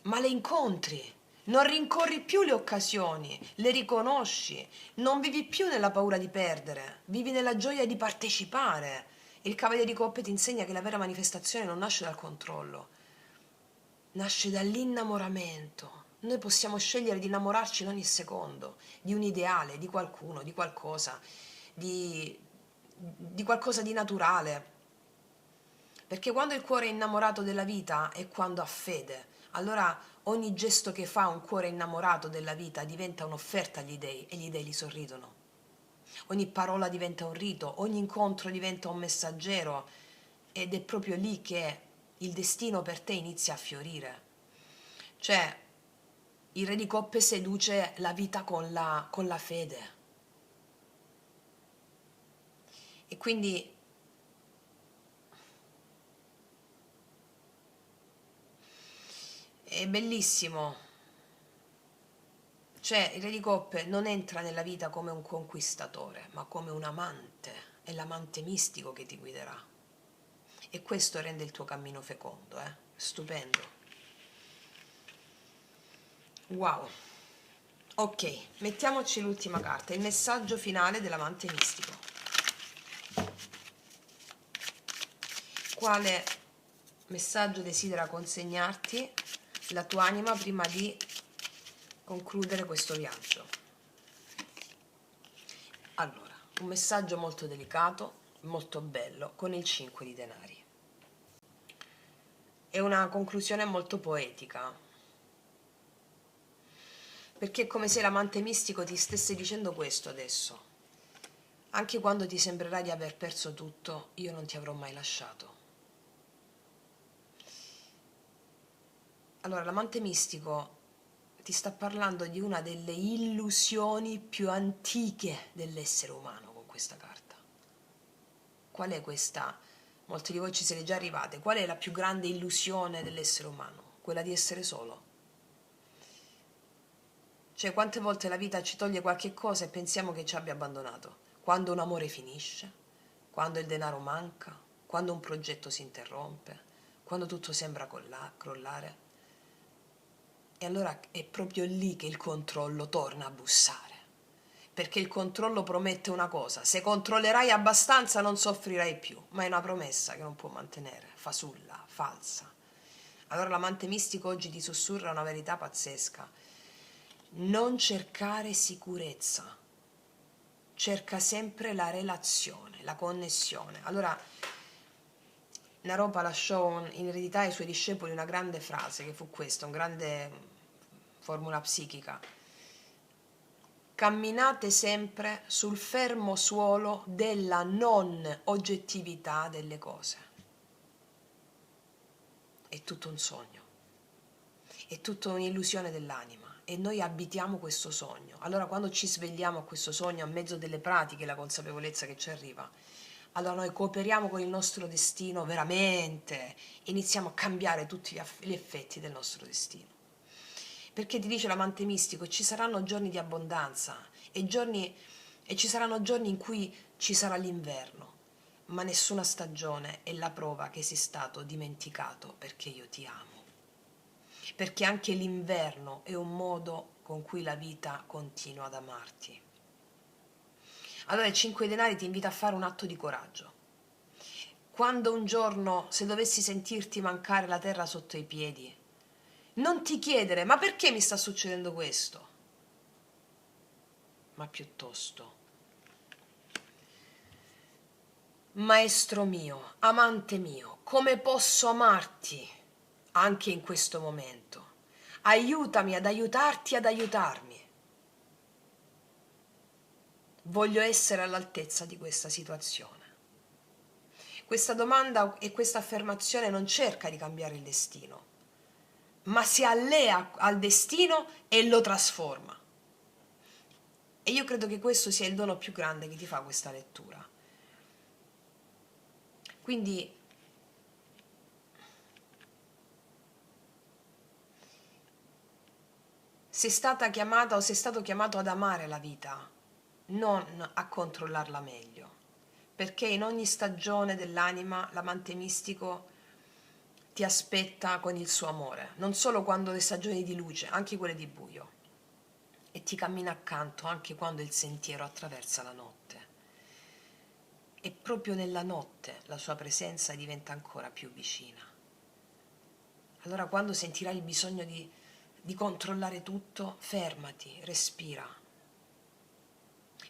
ma le incontri, non rincorri più le occasioni, le riconosci, non vivi più nella paura di perdere, vivi nella gioia di partecipare. Il Cavaliere di Coppe ti insegna che la vera manifestazione non nasce dal controllo, nasce dall'innamoramento. Noi possiamo scegliere di innamorarci in ogni secondo, di un ideale, di qualcuno, di qualcosa, di, di qualcosa di naturale. Perché quando il cuore è innamorato della vita è quando ha fede. Allora ogni gesto che fa un cuore innamorato della vita diventa un'offerta agli dèi e gli dèi gli sorridono. Ogni parola diventa un rito, ogni incontro diventa un messaggero ed è proprio lì che il destino per te inizia a fiorire. Cioè, il Re di Coppe seduce la vita con la fede. E quindi è bellissimo. Cioè, il Re di Coppe non entra nella vita come un conquistatore, ma come un amante. È l'amante mistico che ti guiderà. E questo rende il tuo cammino fecondo, eh? Stupendo. Wow. Ok, mettiamoci l'ultima carta, il messaggio finale dell'amante mistico. Quale messaggio desidera consegnarti la tua anima prima di concludere questo viaggio? Allora, un messaggio molto delicato, molto bello, con il 5 di denari. È una conclusione molto poetica, perché è come se l'amante mistico ti stesse dicendo questo adesso. Anche quando ti sembrerà di aver perso tutto, io non ti avrò mai lasciato. Allora, l'amante mistico ti sta parlando di una delle illusioni più antiche dell'essere umano con questa carta. Qual è questa? Molti di voi ci siete già arrivate. Qual è la più grande illusione dell'essere umano? Quella di essere solo. Cioè, quante volte la vita ci toglie qualche cosa e pensiamo che ci abbia abbandonato? Quando un amore finisce, quando il denaro manca, quando un progetto si interrompe, quando tutto sembra crollare. E allora è proprio lì che il controllo torna a bussare. Perché il controllo promette una cosa: se controllerai abbastanza non soffrirai più, ma è una promessa che non può mantenere, fasulla, falsa. Allora l'amante mistico oggi ti sussurra una verità pazzesca: non cercare sicurezza, cerca sempre la relazione, la connessione. Allora Naropa lasciò in eredità ai suoi discepoli una grande frase che fu questa, una grande formula psichica: camminate sempre sul fermo suolo della non oggettività delle cose. È tutto un sogno, è tutta un'illusione dell'anima e noi abitiamo questo sogno. Allora quando ci svegliamo a questo sogno a mezzo delle pratiche e la consapevolezza che ci arriva, allora noi cooperiamo con il nostro destino veramente, iniziamo a cambiare tutti gli effetti del nostro destino. Perché ti dice l'amante mistico, ci saranno giorni di abbondanza e ci saranno giorni in cui ci sarà l'inverno, ma nessuna stagione è la prova che sei stato dimenticato perché io ti amo. Perché anche l'inverno è un modo con cui la vita continua ad amarti. Allora il 5 denari ti invita a fare un atto di coraggio. Quando un giorno, se dovessi sentirti mancare la terra sotto i piedi, non ti chiedere ma perché mi sta succedendo questo, ma piuttosto: Maestro mio, amante mio, come posso amarti anche in questo momento? Aiutami ad aiutarti ad aiutarmi. Voglio essere all'altezza di questa situazione. Questa domanda e questa affermazione non cerca di cambiare il destino, ma si allea al destino e lo trasforma. E io credo che questo sia il dono più grande che ti fa questa lettura. Quindi sei stata chiamata o sei stato chiamato ad amare la vita, non a controllarla meglio, perché in ogni stagione dell'anima l'amante mistico ti aspetta con il suo amore, non solo quando le stagioni di luce, anche quelle di buio, e ti cammina accanto anche quando il sentiero attraversa la notte. E proprio nella notte la sua presenza diventa ancora più vicina. Allora quando sentirai il bisogno di controllare tutto, fermati, respira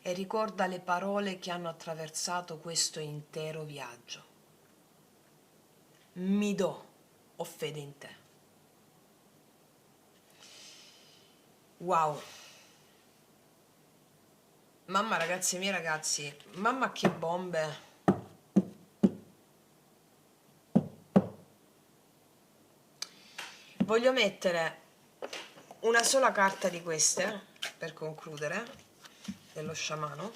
e ricorda le parole che hanno attraversato questo intero viaggio. Mi do, ho fede in te. Wow! Mamma, ragazzi miei ragazzi, mamma che bombe! Voglio mettere una sola carta di queste per concludere, dello sciamano.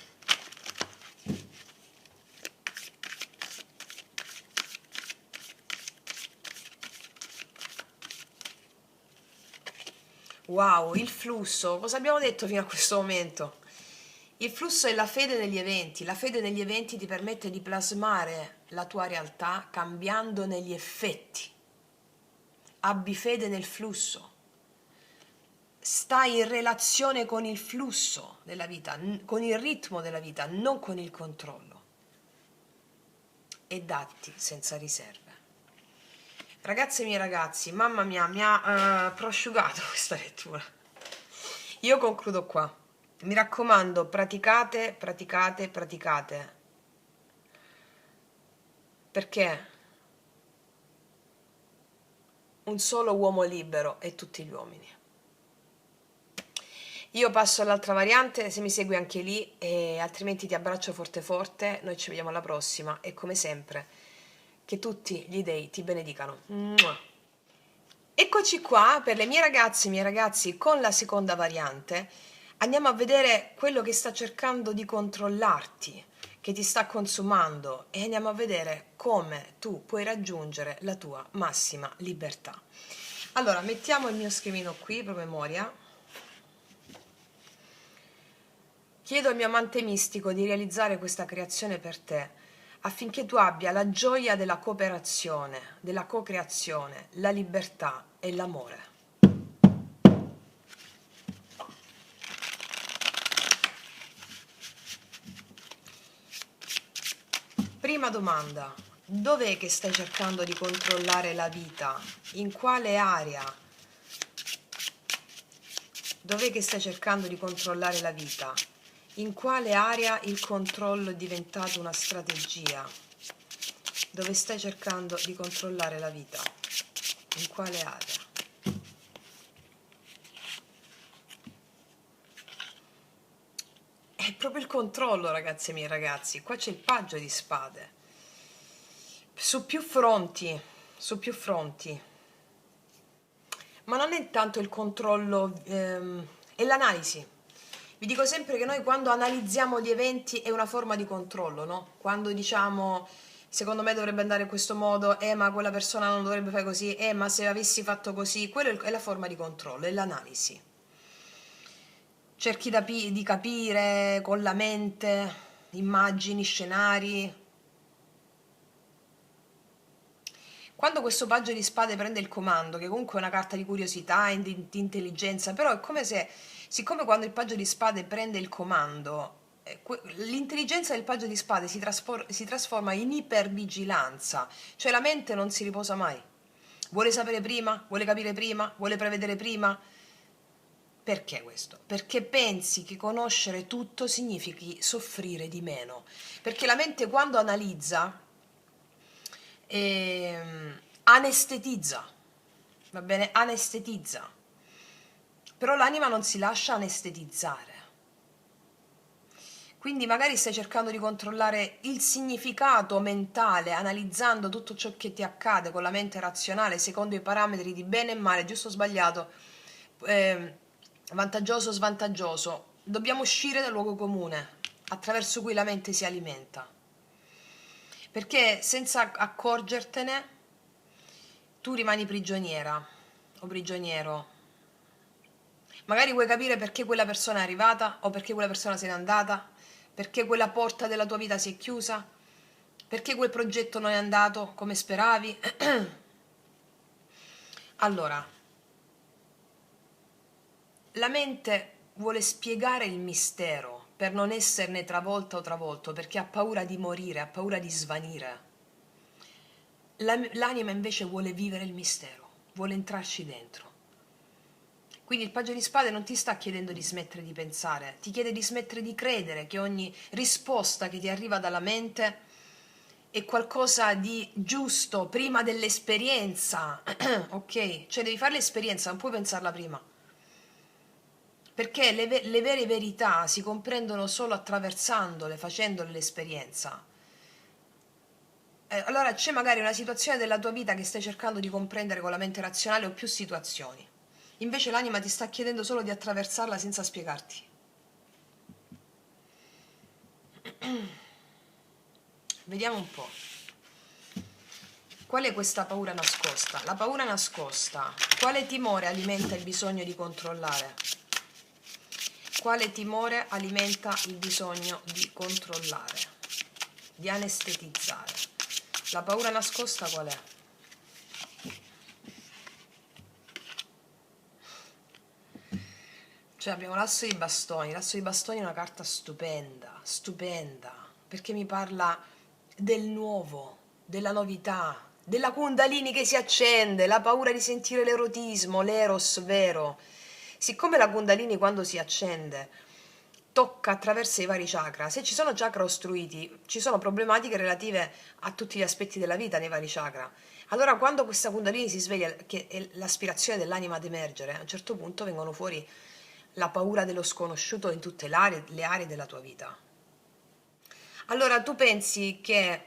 Wow, il flusso, cosa abbiamo detto fino a questo momento? Il flusso è la fede negli eventi. La fede negli eventi ti permette di plasmare la tua realtà cambiandone gli effetti. Abbi fede nel flusso. Stai in relazione con il flusso della vita, con il ritmo della vita, non con il controllo. E datti senza riserve. Ragazze e miei ragazzi, mamma mia, mi ha prosciugato questa lettura. Io concludo qua. Mi raccomando, praticate, praticate, praticate. Perché un solo uomo libero è tutti gli uomini. Io passo all'altra variante, se mi segui anche lì, e altrimenti ti abbraccio forte forte. Noi ci vediamo alla prossima e come sempre, che tutti gli dei ti benedicano. Mua. Eccoci qua per le mie ragazze e i miei ragazzi con la seconda variante. Andiamo a vedere quello che sta cercando di controllarti, che ti sta consumando, e andiamo a vedere come tu puoi raggiungere la tua massima libertà. Allora, mettiamo il mio scrivino qui, pro memoria. Chiedo al mio amante mistico di realizzare questa creazione per te, affinché tu abbia la gioia della cooperazione, della co-creazione, la libertà e l'amore. Prima domanda: dov'è che stai cercando di controllare la vita? In quale area? Dov'è che stai cercando di controllare la vita? In quale area il controllo è diventato una strategia? Dove stai cercando di controllare la vita? In quale area? È proprio il controllo, ragazzi e miei ragazzi. Qua c'è il paggio di spade. Su più fronti, su più fronti. Ma non è tanto il controllo, è l'analisi. Vi dico sempre che noi quando analizziamo gli eventi è una forma di controllo, no? Quando diciamo, secondo me dovrebbe andare in questo modo, ma quella persona non dovrebbe fare così, ma se avessi fatto così, quello è la forma di controllo, è l'analisi. Cerchi di capire con la mente, immagini, scenari. Quando questo paggio di spade prende il comando, che comunque è una carta di curiosità e di intelligenza, però è come se, siccome quando il paggio di spade prende il comando, l'intelligenza del paggio di spade si trasforma in ipervigilanza, cioè la mente non si riposa mai. Vuole sapere prima, vuole capire prima, vuole prevedere prima. Perché questo? Perché pensi che conoscere tutto significhi soffrire di meno. Perché la mente quando analizza, anestetizza, va bene? Anestetizza. Però l'anima non si lascia anestetizzare. Quindi magari stai cercando di controllare il significato mentale, analizzando tutto ciò che ti accade con la mente razionale, secondo i parametri di bene e male, giusto o sbagliato, vantaggioso o svantaggioso. Dobbiamo uscire dal luogo comune, attraverso cui la mente si alimenta. Perché senza accorgertene, tu rimani prigioniera o prigioniero. Magari vuoi capire perché quella persona è arrivata o perché quella persona se n'è andata, perché quella porta della tua vita si è chiusa, perché quel progetto non è andato come speravi. Allora, la mente vuole spiegare il mistero per non esserne travolta o travolto, perché ha paura di morire, ha paura di svanire. L'anima invece vuole vivere il mistero, vuole entrarci dentro. Quindi il paggio di spade non ti sta chiedendo di smettere di pensare, ti chiede di smettere di credere che ogni risposta che ti arriva dalla mente è qualcosa di giusto prima dell'esperienza, ok? Cioè devi fare l'esperienza, non puoi pensarla prima. Perché le vere verità si comprendono solo attraversandole, facendole l'esperienza. Allora c'è magari una situazione della tua vita che stai cercando di comprendere con la mente razionale o più situazioni. Invece l'anima ti sta chiedendo solo di attraversarla senza spiegarti. Vediamo un po'. Qual è questa paura nascosta? La paura nascosta. Quale timore alimenta il bisogno di controllare? Quale timore alimenta il bisogno di controllare? Di anestetizzare? La paura nascosta qual è? Cioè abbiamo l'asso di bastoni. L'asso di bastoni è una carta stupenda, stupenda, perché mi parla del nuovo, della novità, della Kundalini che si accende, la paura di sentire l'erotismo, l'eros vero. Siccome la Kundalini quando si accende tocca attraverso i vari chakra, se ci sono chakra ostruiti, ci sono problematiche relative a tutti gli aspetti della vita nei vari chakra. Allora quando questa Kundalini si sveglia, che è l'aspirazione dell'anima ad emergere, a un certo punto vengono fuori la paura dello sconosciuto in tutte le aree della tua vita. Allora tu pensi che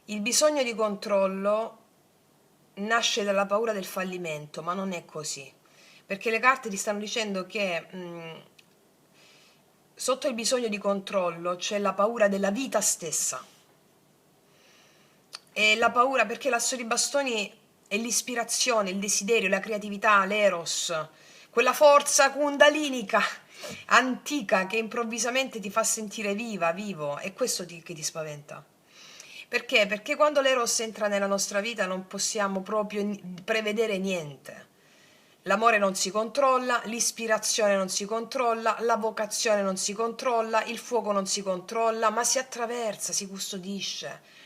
il bisogno di controllo nasce dalla paura del fallimento, ma non è così, perché le carte ti stanno dicendo che sotto il bisogno di controllo c'è la paura della vita stessa. E la paura, perché l'asso di bastoni è l'ispirazione, il desiderio, la creatività, l'eros, quella forza kundalinica antica che improvvisamente ti fa sentire viva, vivo, è questo che ti spaventa. Perché? Perché quando l'eros entra nella nostra vita non possiamo proprio prevedere niente. L'amore non si controlla, l'ispirazione non si controlla, la vocazione non si controlla, il fuoco non si controlla, ma si attraversa, si custodisce.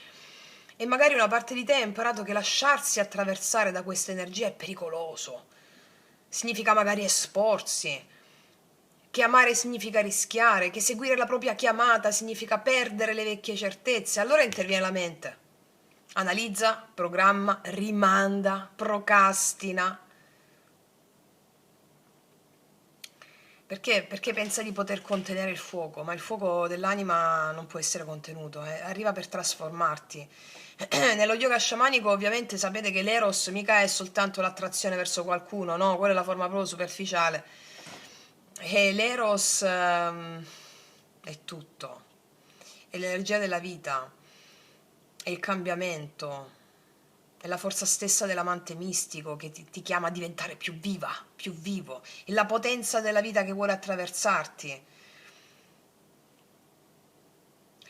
E magari una parte di te ha imparato che lasciarsi attraversare da questa energia è pericoloso. Significa magari esporsi, che amare significa rischiare, che seguire la propria chiamata significa perdere le vecchie certezze. Allora interviene la mente. Analizza, programma, rimanda, procrastina. Perché? Perché pensa di poter contenere il fuoco, ma il fuoco dell'anima non può essere contenuto, arriva per trasformarti. Nello yoga sciamanico ovviamente sapete che l'eros mica è soltanto l'attrazione verso qualcuno, no? Quella è la forma proprio superficiale. E l'eros è tutto, è l'energia della vita, è il cambiamento, è la forza stessa dell'amante mistico che ti chiama a diventare più viva, più vivo, è la potenza della vita che vuole attraversarti.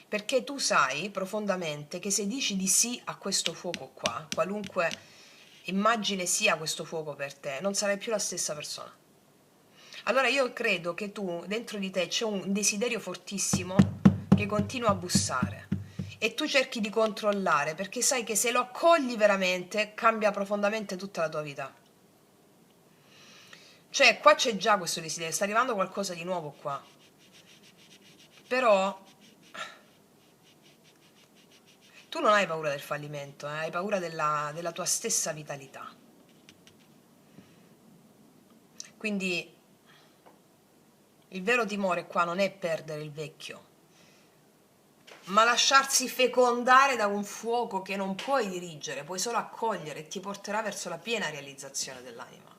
Perché tu sai profondamente che se dici di sì a questo fuoco qua, qualunque immagine sia questo fuoco per te, non sarai più la stessa persona. Allora io credo che tu, dentro di te, c'è un desiderio fortissimo che continua a bussare e tu cerchi di controllare perché sai che se lo accogli veramente cambia profondamente tutta la tua vita. Cioè, qua c'è già questo desiderio, sta arrivando qualcosa di nuovo qua. Però tu non hai paura del fallimento, hai paura della tua stessa vitalità. Quindi il vero timore qua non è perdere il vecchio, ma lasciarsi fecondare da un fuoco che non puoi dirigere, puoi solo accogliere e ti porterà verso la piena realizzazione dell'anima.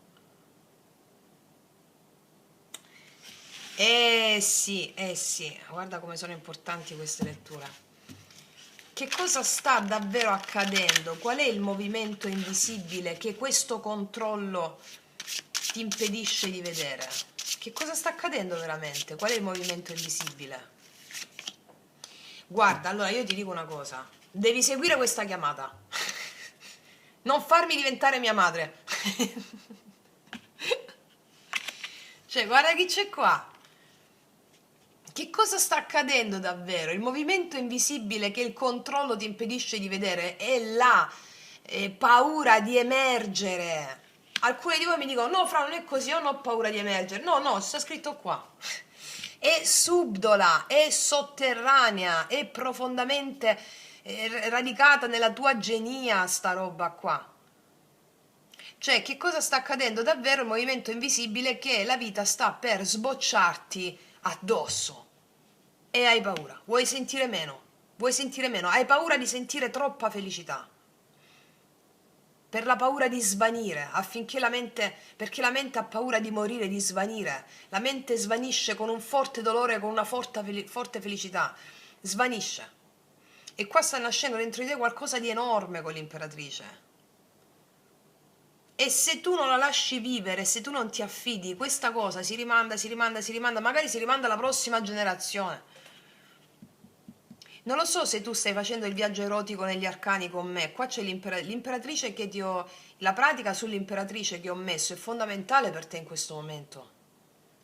Eh sì, guarda come sono importanti queste letture. Che cosa sta davvero accadendo? Qual è il movimento invisibile che questo controllo ti impedisce di vedere? Che cosa sta accadendo veramente? Qual è il movimento invisibile? Guarda, allora io ti dico una cosa, devi seguire questa chiamata. Non farmi diventare mia madre. Cioè, guarda chi c'è qua. Che cosa sta accadendo davvero? Il movimento invisibile che il controllo ti impedisce di vedere è la paura di emergere. Alcuni di voi mi dicono: no, Fra, non è così, io non ho paura di emergere. No, no, sta scritto qua. È subdola, è sotterranea, è profondamente radicata nella tua genia, sta roba qua. Cioè, che cosa sta accadendo davvero? Il movimento invisibile che la vita sta per sbocciarti addosso. E hai paura, vuoi sentire meno, hai paura di sentire troppa felicità, per la paura di svanire, affinché perché la mente ha paura di morire, di svanire, la mente svanisce con un forte dolore, con una forte felicità, svanisce. E qua sta nascendo dentro di te qualcosa di enorme con l'imperatrice. E se tu non la lasci vivere, se tu non ti affidi, questa cosa si rimanda, magari si rimanda alla prossima generazione. Non lo so se tu stai facendo il viaggio erotico negli arcani con me. Qua c'è l'imperatrice che ti ho. La pratica sull'imperatrice che ho messo è fondamentale per te in questo momento.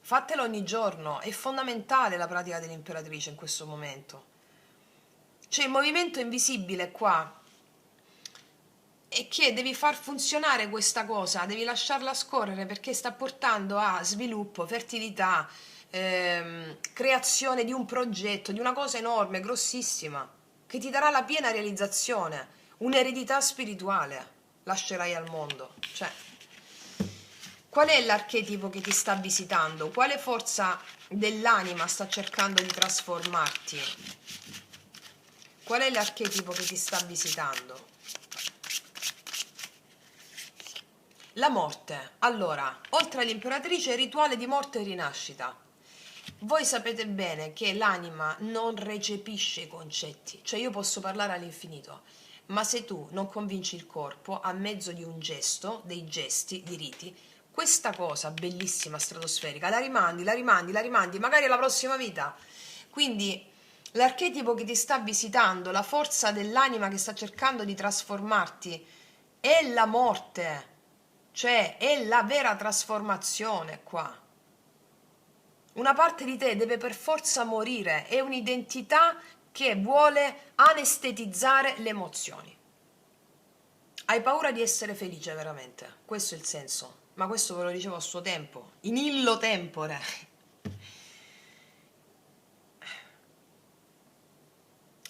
Fatelo ogni giorno, è fondamentale la pratica dell'imperatrice in questo momento. C'è il movimento invisibile qua. E che devi far funzionare questa cosa, devi lasciarla scorrere perché sta portando a sviluppo, fertilità, creazione di un progetto, di una cosa enorme, grossissima, che ti darà la piena realizzazione, un'eredità spirituale lascerai al mondo. Cioè, qual è l'archetipo che ti sta visitando? Quale forza dell'anima sta cercando di trasformarti? Qual è l'archetipo che ti sta visitando? La morte. Allora, oltre all'imperatrice, rituale di morte e rinascita. Voi sapete bene che l'anima non recepisce i concetti, cioè io posso parlare all'infinito, ma se tu non convinci il corpo a mezzo di un gesto, dei gesti, di riti, questa cosa bellissima, stratosferica, la rimandi, magari alla prossima vita. Quindi l'archetipo che ti sta visitando, la forza dell'anima che sta cercando di trasformarti, è la morte. Cioè, è la vera trasformazione qua. Una parte di te deve per forza morire, è un'identità che vuole anestetizzare le emozioni. Hai paura di essere felice veramente, questo è il senso, ma questo ve lo dicevo a suo tempo, in illo tempore.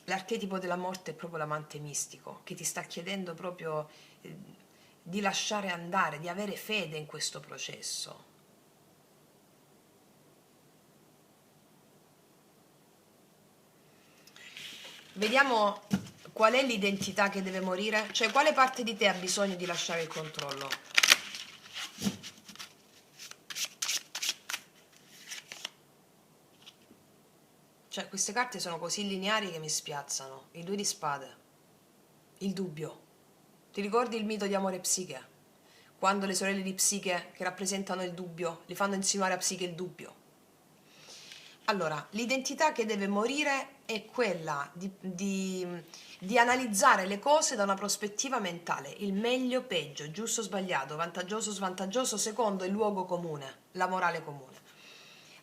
L'archetipo della morte è proprio l'amante mistico, che ti sta chiedendo proprio di lasciare andare, di avere fede in questo processo. Vediamo qual è l'identità che deve morire, cioè quale parte di te ha bisogno di lasciare il controllo. Cioè, queste carte sono così lineari che mi spiazzano. Il 2 di spade, il dubbio. Ti ricordi il mito di Amore e Psiche? Quando le sorelle di Psiche, che rappresentano il dubbio, le fanno insinuare a Psiche il dubbio. Allora, l'identità che deve morire è quella di analizzare le cose da una prospettiva mentale, il meglio, peggio, giusto, sbagliato, vantaggioso, svantaggioso, secondo il luogo comune, la morale comune.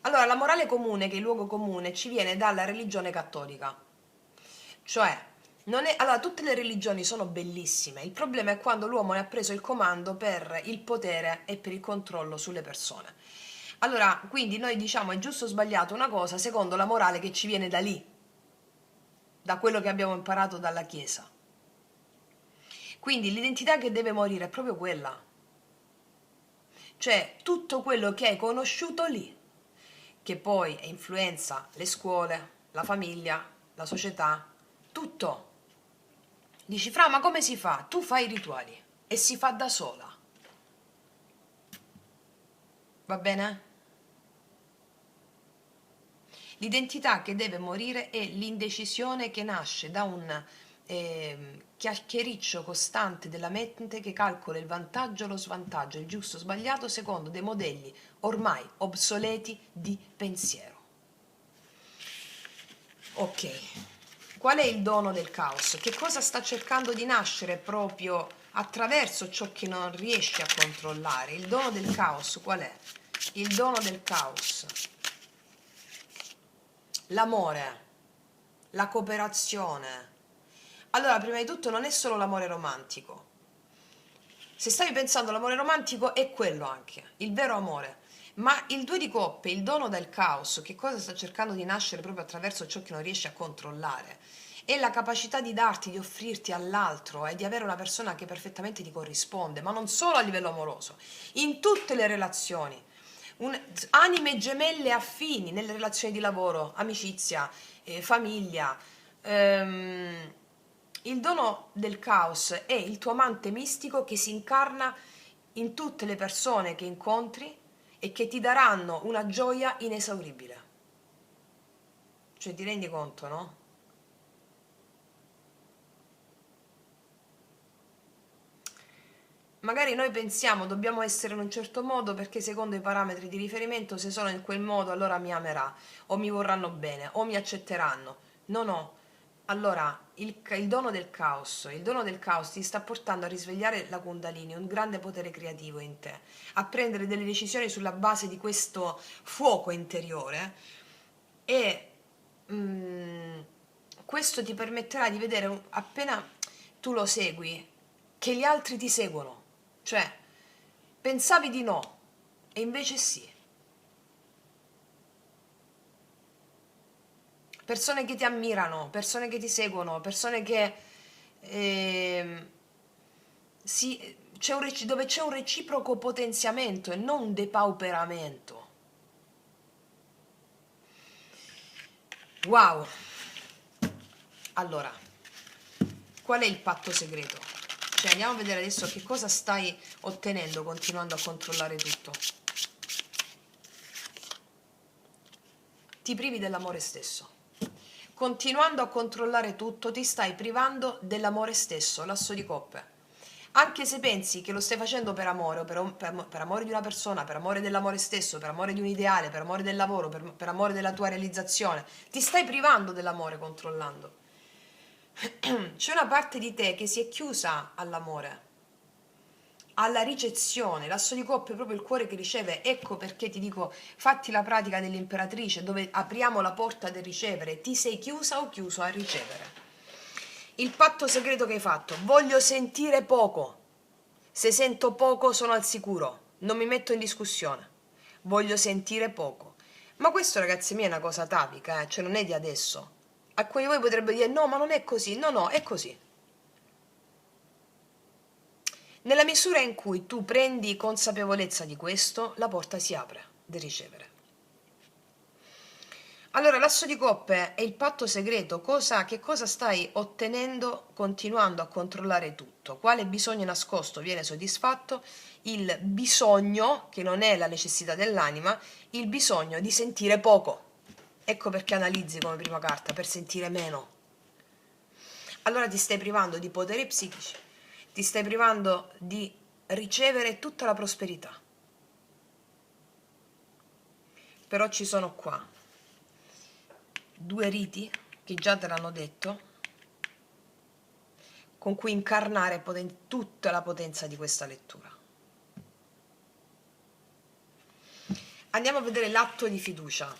Allora, la morale comune, che è il luogo comune, ci viene dalla religione cattolica. Cioè, non è, allora, tutte le religioni sono bellissime, il problema è quando l'uomo ne ha preso il comando per il potere e per il controllo sulle persone. Allora, quindi noi diciamo è giusto o sbagliato una cosa secondo la morale che ci viene da lì, da quello che abbiamo imparato dalla Chiesa. Quindi l'identità che deve morire è proprio quella, cioè tutto quello che hai conosciuto lì, che poi influenza le scuole, la famiglia, la società, tutto. Dici, Fra, ma come si fa? Tu fai i rituali e si fa da sola. Va bene? L'identità che deve morire è l'indecisione che nasce da un chiacchiericcio costante della mente che calcola il vantaggio e lo svantaggio, il giusto o sbagliato secondo dei modelli ormai obsoleti di pensiero. Ok, qual è il dono del caos? Che cosa sta cercando di nascere proprio attraverso ciò che non riesce a controllare? Il dono del caos qual è? Il dono del caos, l'amore, la cooperazione. Allora, prima di tutto non è solo l'amore romantico. Se stavi pensando all'amore romantico è quello anche, il vero amore. Ma il due di coppe, il dono del caos, che cosa sta cercando di nascere proprio attraverso ciò che non riesce a controllare? È la capacità di darti, di offrirti all'altro e di avere una persona che perfettamente ti corrisponde, ma non solo a livello amoroso, in tutte le relazioni. Anime gemelle affini nelle relazioni di lavoro, amicizia, famiglia. Ehm, il dono del caos è il tuo amante mistico che si incarna in tutte le persone che incontri e che ti daranno una gioia inesauribile. Cioè, ti rendi conto, no? Magari noi pensiamo dobbiamo essere in un certo modo perché secondo i parametri di riferimento se sono in quel modo allora mi amerà o mi vorranno bene o mi accetteranno. No, no. Allora, il dono del caos ti sta portando a risvegliare la Kundalini, un grande potere creativo in te, a prendere delle decisioni sulla base di questo fuoco interiore e mm, questo ti permetterà di vedere appena tu lo segui che gli altri ti seguono. Cioè, pensavi di no e invece sì. Persone che ti ammirano, persone che ti seguono, persone che ehm, dove c'è un reciproco potenziamento e non un depauperamento. Wow! Allora, qual è il patto segreto? Cioè, andiamo a vedere adesso che cosa stai ottenendo continuando a controllare tutto. Ti privi dell'amore stesso. Continuando a controllare tutto, ti stai privando dell'amore stesso, l'asso di coppe. Anche se pensi che lo stai facendo per amore, o per amore di una persona, per amore dell'amore stesso, per amore di un ideale, per amore del lavoro, per amore della tua realizzazione, ti stai privando dell'amore controllando. C'è una parte di te che si è chiusa all'amore, alla ricezione, l'asso di coppe è proprio il cuore che riceve. Ecco perché ti dico, fatti la pratica dell'imperatrice dove apriamo la porta del ricevere. Ti sei chiusa o chiuso a ricevere. Il patto segreto che hai fatto: voglio sentire poco. Se sento poco sono al sicuro, non mi metto in discussione. Voglio sentire poco. Ma questo, ragazzi miei, è una cosa atavica, cioè non è di adesso. Alcuni di voi potrebbero dire no, ma non è così. No, no, è così. Nella misura in cui tu prendi consapevolezza di questo, la porta si apre del ricevere. Allora, l'asso di coppe è il patto segreto. Che cosa stai ottenendo continuando a controllare tutto? Quale bisogno nascosto viene soddisfatto? Il bisogno, che non è la necessità dell'anima, il bisogno di sentire poco. Ecco perché analizzi come prima carta, per sentire meno. Allora ti stai privando di poteri psichici, ti stai privando di ricevere tutta la prosperità. Però ci sono qua due riti, che già te l'hanno detto, con cui incarnare tutta la potenza di questa lettura. Andiamo a vedere l'atto di fiducia.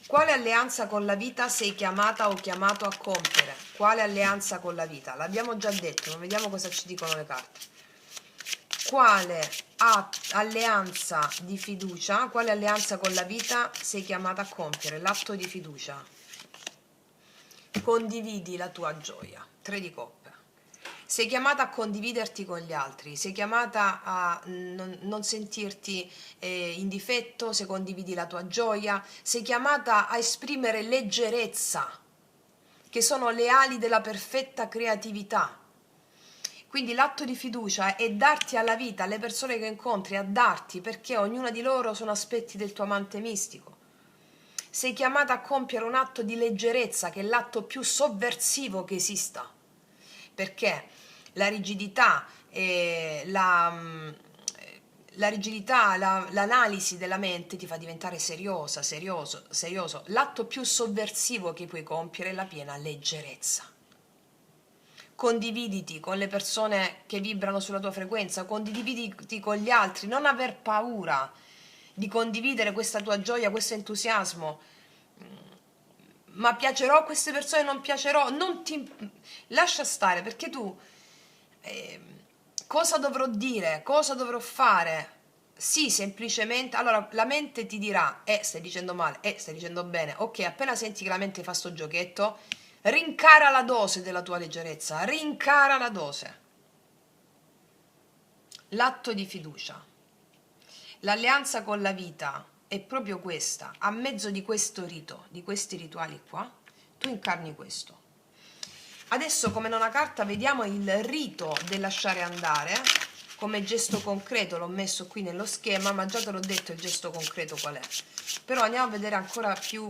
Quale alleanza con la vita sei chiamata o chiamato a compiere? Quale alleanza con la vita? L'abbiamo già detto, ma vediamo cosa ci dicono le carte. Quale alleanza di fiducia, quale alleanza con la vita sei chiamata a compiere? L'atto di fiducia. Condividi la tua gioia. 3 di coppe. Sei chiamata a condividerti con gli altri, sei chiamata a non sentirti in difetto se condividi la tua gioia, sei chiamata a esprimere leggerezza, che sono le ali della perfetta creatività. Quindi l'atto di fiducia è darti alla vita, alle persone che incontri, a darti, perché ognuna di loro sono aspetti del tuo amante mistico. Sei chiamata a compiere un atto di leggerezza, che è l'atto più sovversivo che esista, perché la rigidità, l'analisi della mente ti fa diventare serioso. L'atto più sovversivo che puoi compiere è la piena leggerezza. Condividiti con le persone che vibrano sulla tua frequenza, condividiti con gli altri, non aver paura di condividere questa tua gioia, questo entusiasmo. Ma piacerò a queste persone, non piacerò, non ti lascia stare, perché tu cosa dovrò dire, cosa dovrò fare? Sì, semplicemente, allora la mente ti dirà, stai dicendo male, stai dicendo bene, ok, appena senti che la mente fa sto giochetto, rincara la dose della tua leggerezza, rincara la dose. L'atto di fiducia. L'alleanza con la vita è proprio questa, a mezzo di questo rito, di questi rituali qua, tu incarni questo. Adesso come nona carta vediamo il rito del lasciare andare, come gesto concreto, l'ho messo qui nello schema, ma già te l'ho detto il gesto concreto qual è. Però andiamo a vedere ancora più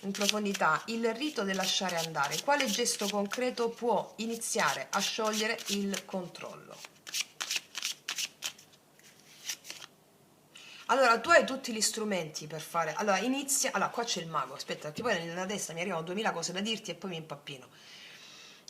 in profondità il rito del lasciare andare. Quale gesto concreto può iniziare a sciogliere il controllo? Allora, tu hai tutti gli strumenti per fare. Allora, inizia. Allora, qua c'è il mago. Aspetta, perché poi nella testa mi arrivano 2000 cose da dirti e poi mi impappino.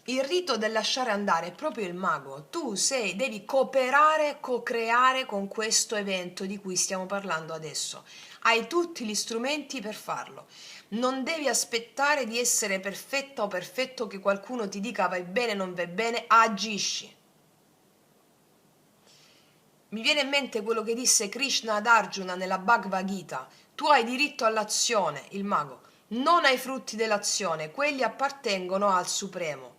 Il rito del lasciare andare è proprio il mago. Tu devi cooperare, co-creare con questo evento di cui stiamo parlando adesso. Hai tutti gli strumenti per farlo. Non devi aspettare di essere perfetta o perfetto che qualcuno ti dica vai bene, non vai bene, agisci. Mi viene in mente quello che disse Krishna ad Arjuna nella Bhagavad Gita. Tu hai diritto all'azione, il mago, non ai frutti dell'azione, quelli appartengono al Supremo.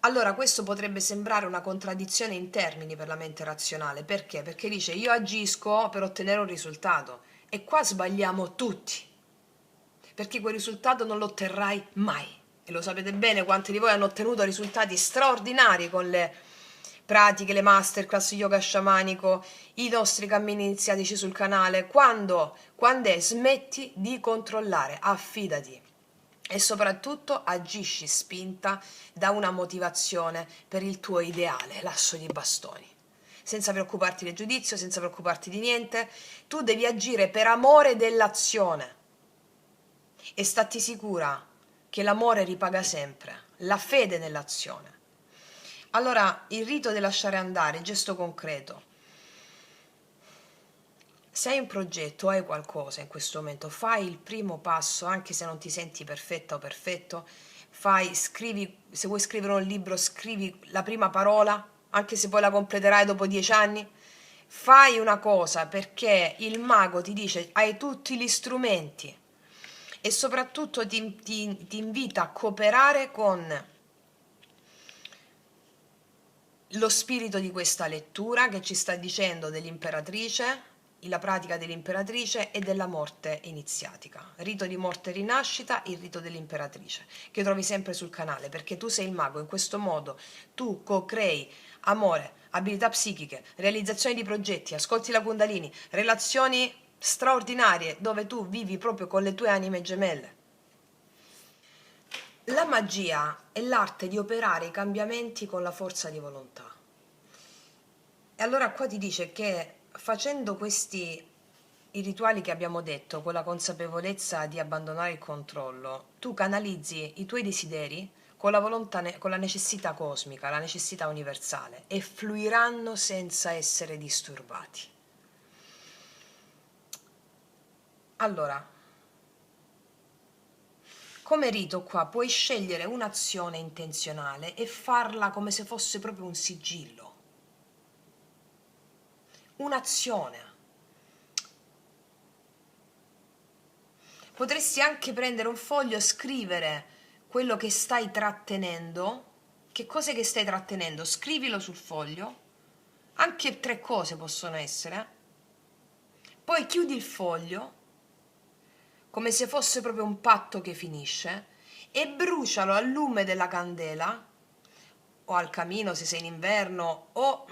Allora questo potrebbe sembrare una contraddizione in termini per la mente razionale. Perché? Perché dice io agisco per ottenere un risultato e qua sbagliamo tutti, perché quel risultato non lo otterrai mai. E lo sapete bene quanti di voi hanno ottenuto risultati straordinari con le pratiche, le masterclass, yoga sciamanico, i nostri cammini iniziatici sul canale. Quando smetti di controllare, affidati e soprattutto agisci spinta da una motivazione per il tuo ideale, l'asso di bastoni. Senza preoccuparti del giudizio, senza preoccuparti di niente, tu devi agire per amore dell'azione e stati sicura che l'amore ripaga sempre, la fede nell'azione. Allora, il rito del lasciare andare, il gesto concreto. Se hai un progetto, hai qualcosa in questo momento, fai il primo passo, anche se non ti senti perfetta o perfetto, scrivi, se vuoi scrivere un libro, scrivi la prima parola, anche se poi la completerai dopo 10 anni. Fai una cosa perché il mago ti dice hai tutti gli strumenti e soprattutto ti invita a cooperare con lo spirito di questa lettura che ci sta dicendo dell'imperatrice, la pratica dell'imperatrice e della morte iniziatica. Rito di morte e rinascita, il rito dell'imperatrice, che trovi sempre sul canale, perché tu sei il mago, in questo modo tu co-crei amore, abilità psichiche, realizzazione di progetti, ascolti la Kundalini, relazioni straordinarie dove tu vivi proprio con le tue anime gemelle. La magia è l'arte di operare i cambiamenti con la forza di volontà. E allora qua ti dice che facendo i rituali che abbiamo detto, con la consapevolezza di abbandonare il controllo, tu canalizzi i tuoi desideri con la volontà, con la necessità cosmica, la necessità universale e fluiranno senza essere disturbati. Allora, come rito qua puoi scegliere un'azione intenzionale e farla come se fosse proprio un sigillo. Un'azione. Potresti anche prendere un foglio e scrivere quello che stai trattenendo. Che cose che stai trattenendo? Scrivilo sul foglio. Anche 3 cose possono essere. Poi chiudi il foglio come se fosse proprio un patto che finisce e brucialo al lume della candela o al camino se sei in inverno o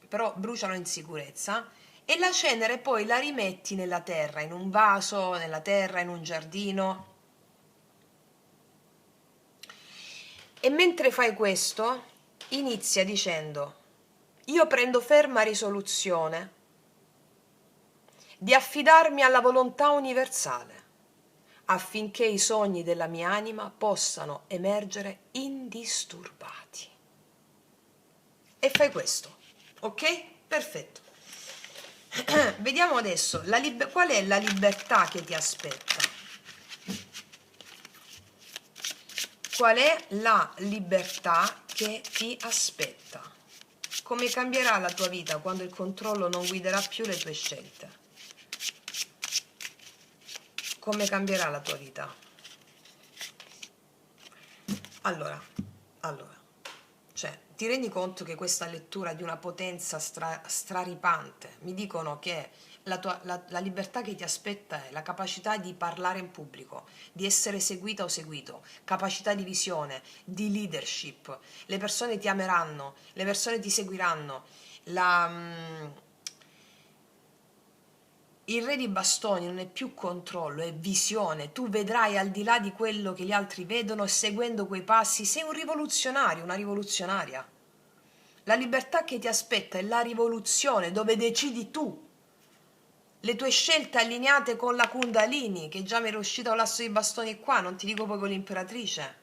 però brucialo in sicurezza e la cenere poi la rimetti nella terra, in un vaso, nella terra, in un giardino. E mentre fai questo, inizia dicendo: io prendo ferma risoluzione di affidarmi alla volontà universale affinché i sogni della mia anima possano emergere indisturbati. E fai questo, ok? Perfetto. Vediamo adesso qual è la libertà che ti aspetta. Qual è la libertà che ti aspetta? Come cambierà la tua vita quando il controllo non guiderà più le tue scelte? Come cambierà la tua vita? Allora, cioè, ti rendi conto che questa lettura è di una potenza straripante? Mi dicono che la libertà che ti aspetta è la capacità di parlare in pubblico, di essere seguita o seguito, capacità di visione, di leadership. Le persone ti ameranno, le persone ti seguiranno. Il re di bastoni non è più controllo, è visione. Tu vedrai al di là di quello che gli altri vedono e seguendo quei passi sei un rivoluzionario, una rivoluzionaria. La libertà che ti aspetta è la rivoluzione dove decidi tu. Le tue scelte allineate con la Kundalini, che già mi era uscito l'asso di bastoni qua, non ti dico poi con l'imperatrice.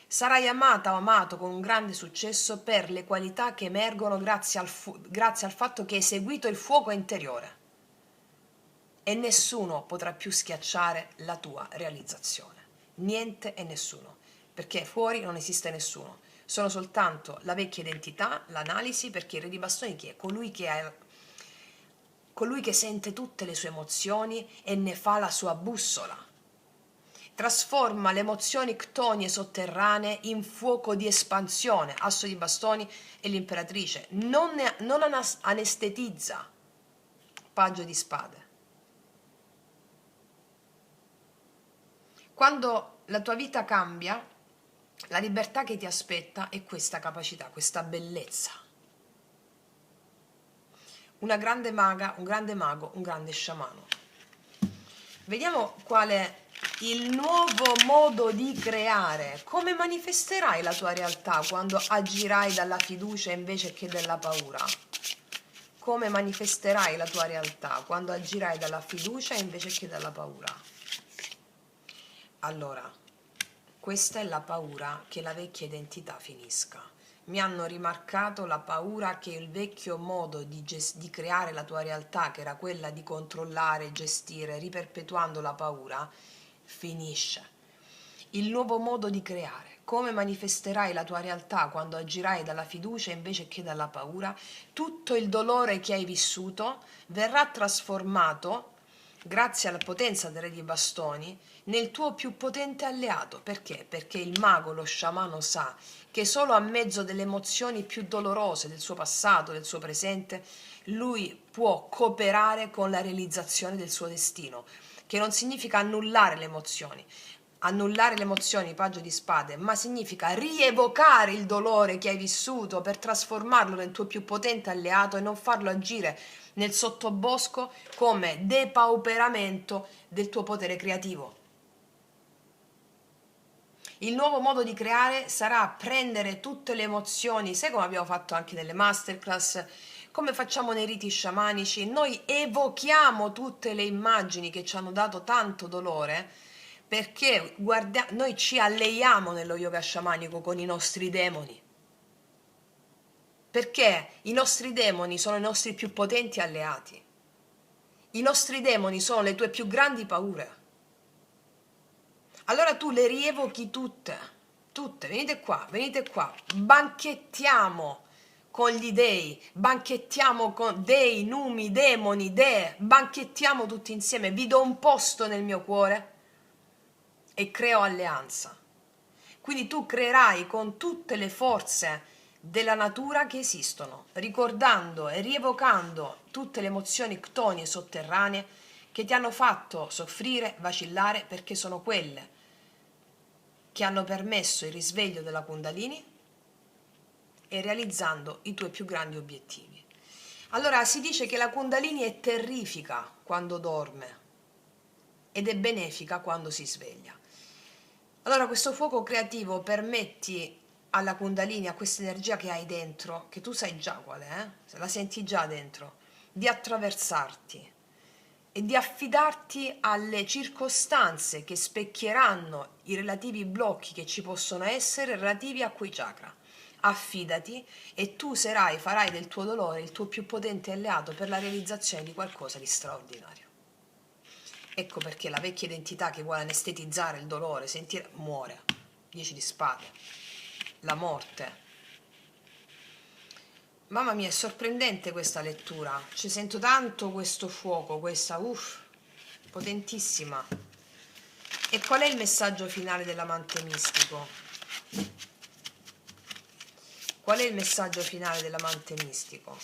Sarai amata o amato con un grande successo per le qualità che emergono grazie al fatto che hai seguito il fuoco interiore. E nessuno potrà più schiacciare la tua realizzazione. Niente e nessuno, perché fuori non esiste nessuno. Sono soltanto la vecchia identità, l'analisi, perché il re di bastoni chi è? Colui che sente tutte le sue emozioni e ne fa la sua bussola. Trasforma le emozioni ctonie sotterranee in fuoco di espansione, asso di bastoni e l'imperatrice. Non anestetizza, paggio di spade. Quando la tua vita cambia, la libertà che ti aspetta è questa capacità, questa bellezza. Una grande maga, un grande mago, un grande sciamano. Vediamo qual è il nuovo modo di creare. Come manifesterai la tua realtà quando agirai dalla fiducia invece che dalla paura? Come manifesterai la tua realtà quando agirai dalla fiducia invece che dalla paura? Allora, questa è la paura che la vecchia identità finisca. Mi hanno rimarcato la paura che il vecchio modo di creare la tua realtà, che era quella di controllare, gestire, riperpetuando la paura, finisce. Il nuovo modo di creare. Come manifesterai la tua realtà quando agirai dalla fiducia invece che dalla paura? Tutto il dolore che hai vissuto verrà trasformato, grazie alla potenza del re di bastoni, nel tuo più potente alleato. Perché? Perché il mago, lo sciamano sa che solo a mezzo delle emozioni più dolorose del suo passato, del suo presente, lui può cooperare con la realizzazione del suo destino, che non significa annullare le emozioni. Annullare le emozioni, paggio di spade, ma significa rievocare il dolore che hai vissuto per trasformarlo nel tuo più potente alleato e non farlo agire nel sottobosco come depauperamento del tuo potere creativo. Il nuovo modo di creare sarà prendere tutte le emozioni, sai come abbiamo fatto anche nelle masterclass, come facciamo nei riti sciamanici, noi evochiamo tutte le immagini che ci hanno dato tanto dolore, perché noi ci alleiamo nello yoga sciamanico con i nostri demoni, perché i nostri demoni sono i nostri più potenti alleati. I nostri demoni sono le tue più grandi paure. Allora tu le rievochi tutte, tutte, venite qua, banchettiamo con gli dei, banchettiamo con dei, numi, demoni, dee, banchettiamo tutti insieme, vi do un posto nel mio cuore e creo alleanza. Quindi tu creerai con tutte le forze della natura che esistono, ricordando e rievocando tutte le emozioni ctonie sotterranee che ti hanno fatto soffrire, vacillare, perché sono quelle che hanno permesso il risveglio della Kundalini e realizzando i tuoi più grandi obiettivi. Allora si dice che la Kundalini è terrifica quando dorme ed è benefica quando si sveglia. Allora questo fuoco creativo permetti alla Kundalini, a questa energia che hai dentro, che tu sai già qual è, se la senti già dentro, di attraversarti e di affidarti alle circostanze che specchieranno i relativi blocchi che ci possono essere relativi a quei chakra. Affidati e tu farai del tuo dolore il tuo più potente alleato per la realizzazione di qualcosa di straordinario. Ecco perché la vecchia identità che vuole anestetizzare il dolore, sentire, muore. 10 di spade. La morte. Mamma mia, è sorprendente questa lettura. Ci sento tanto questo fuoco, questa potentissima. E qual è il messaggio finale dell'amante mistico? Qual è il messaggio finale dell'amante mistico?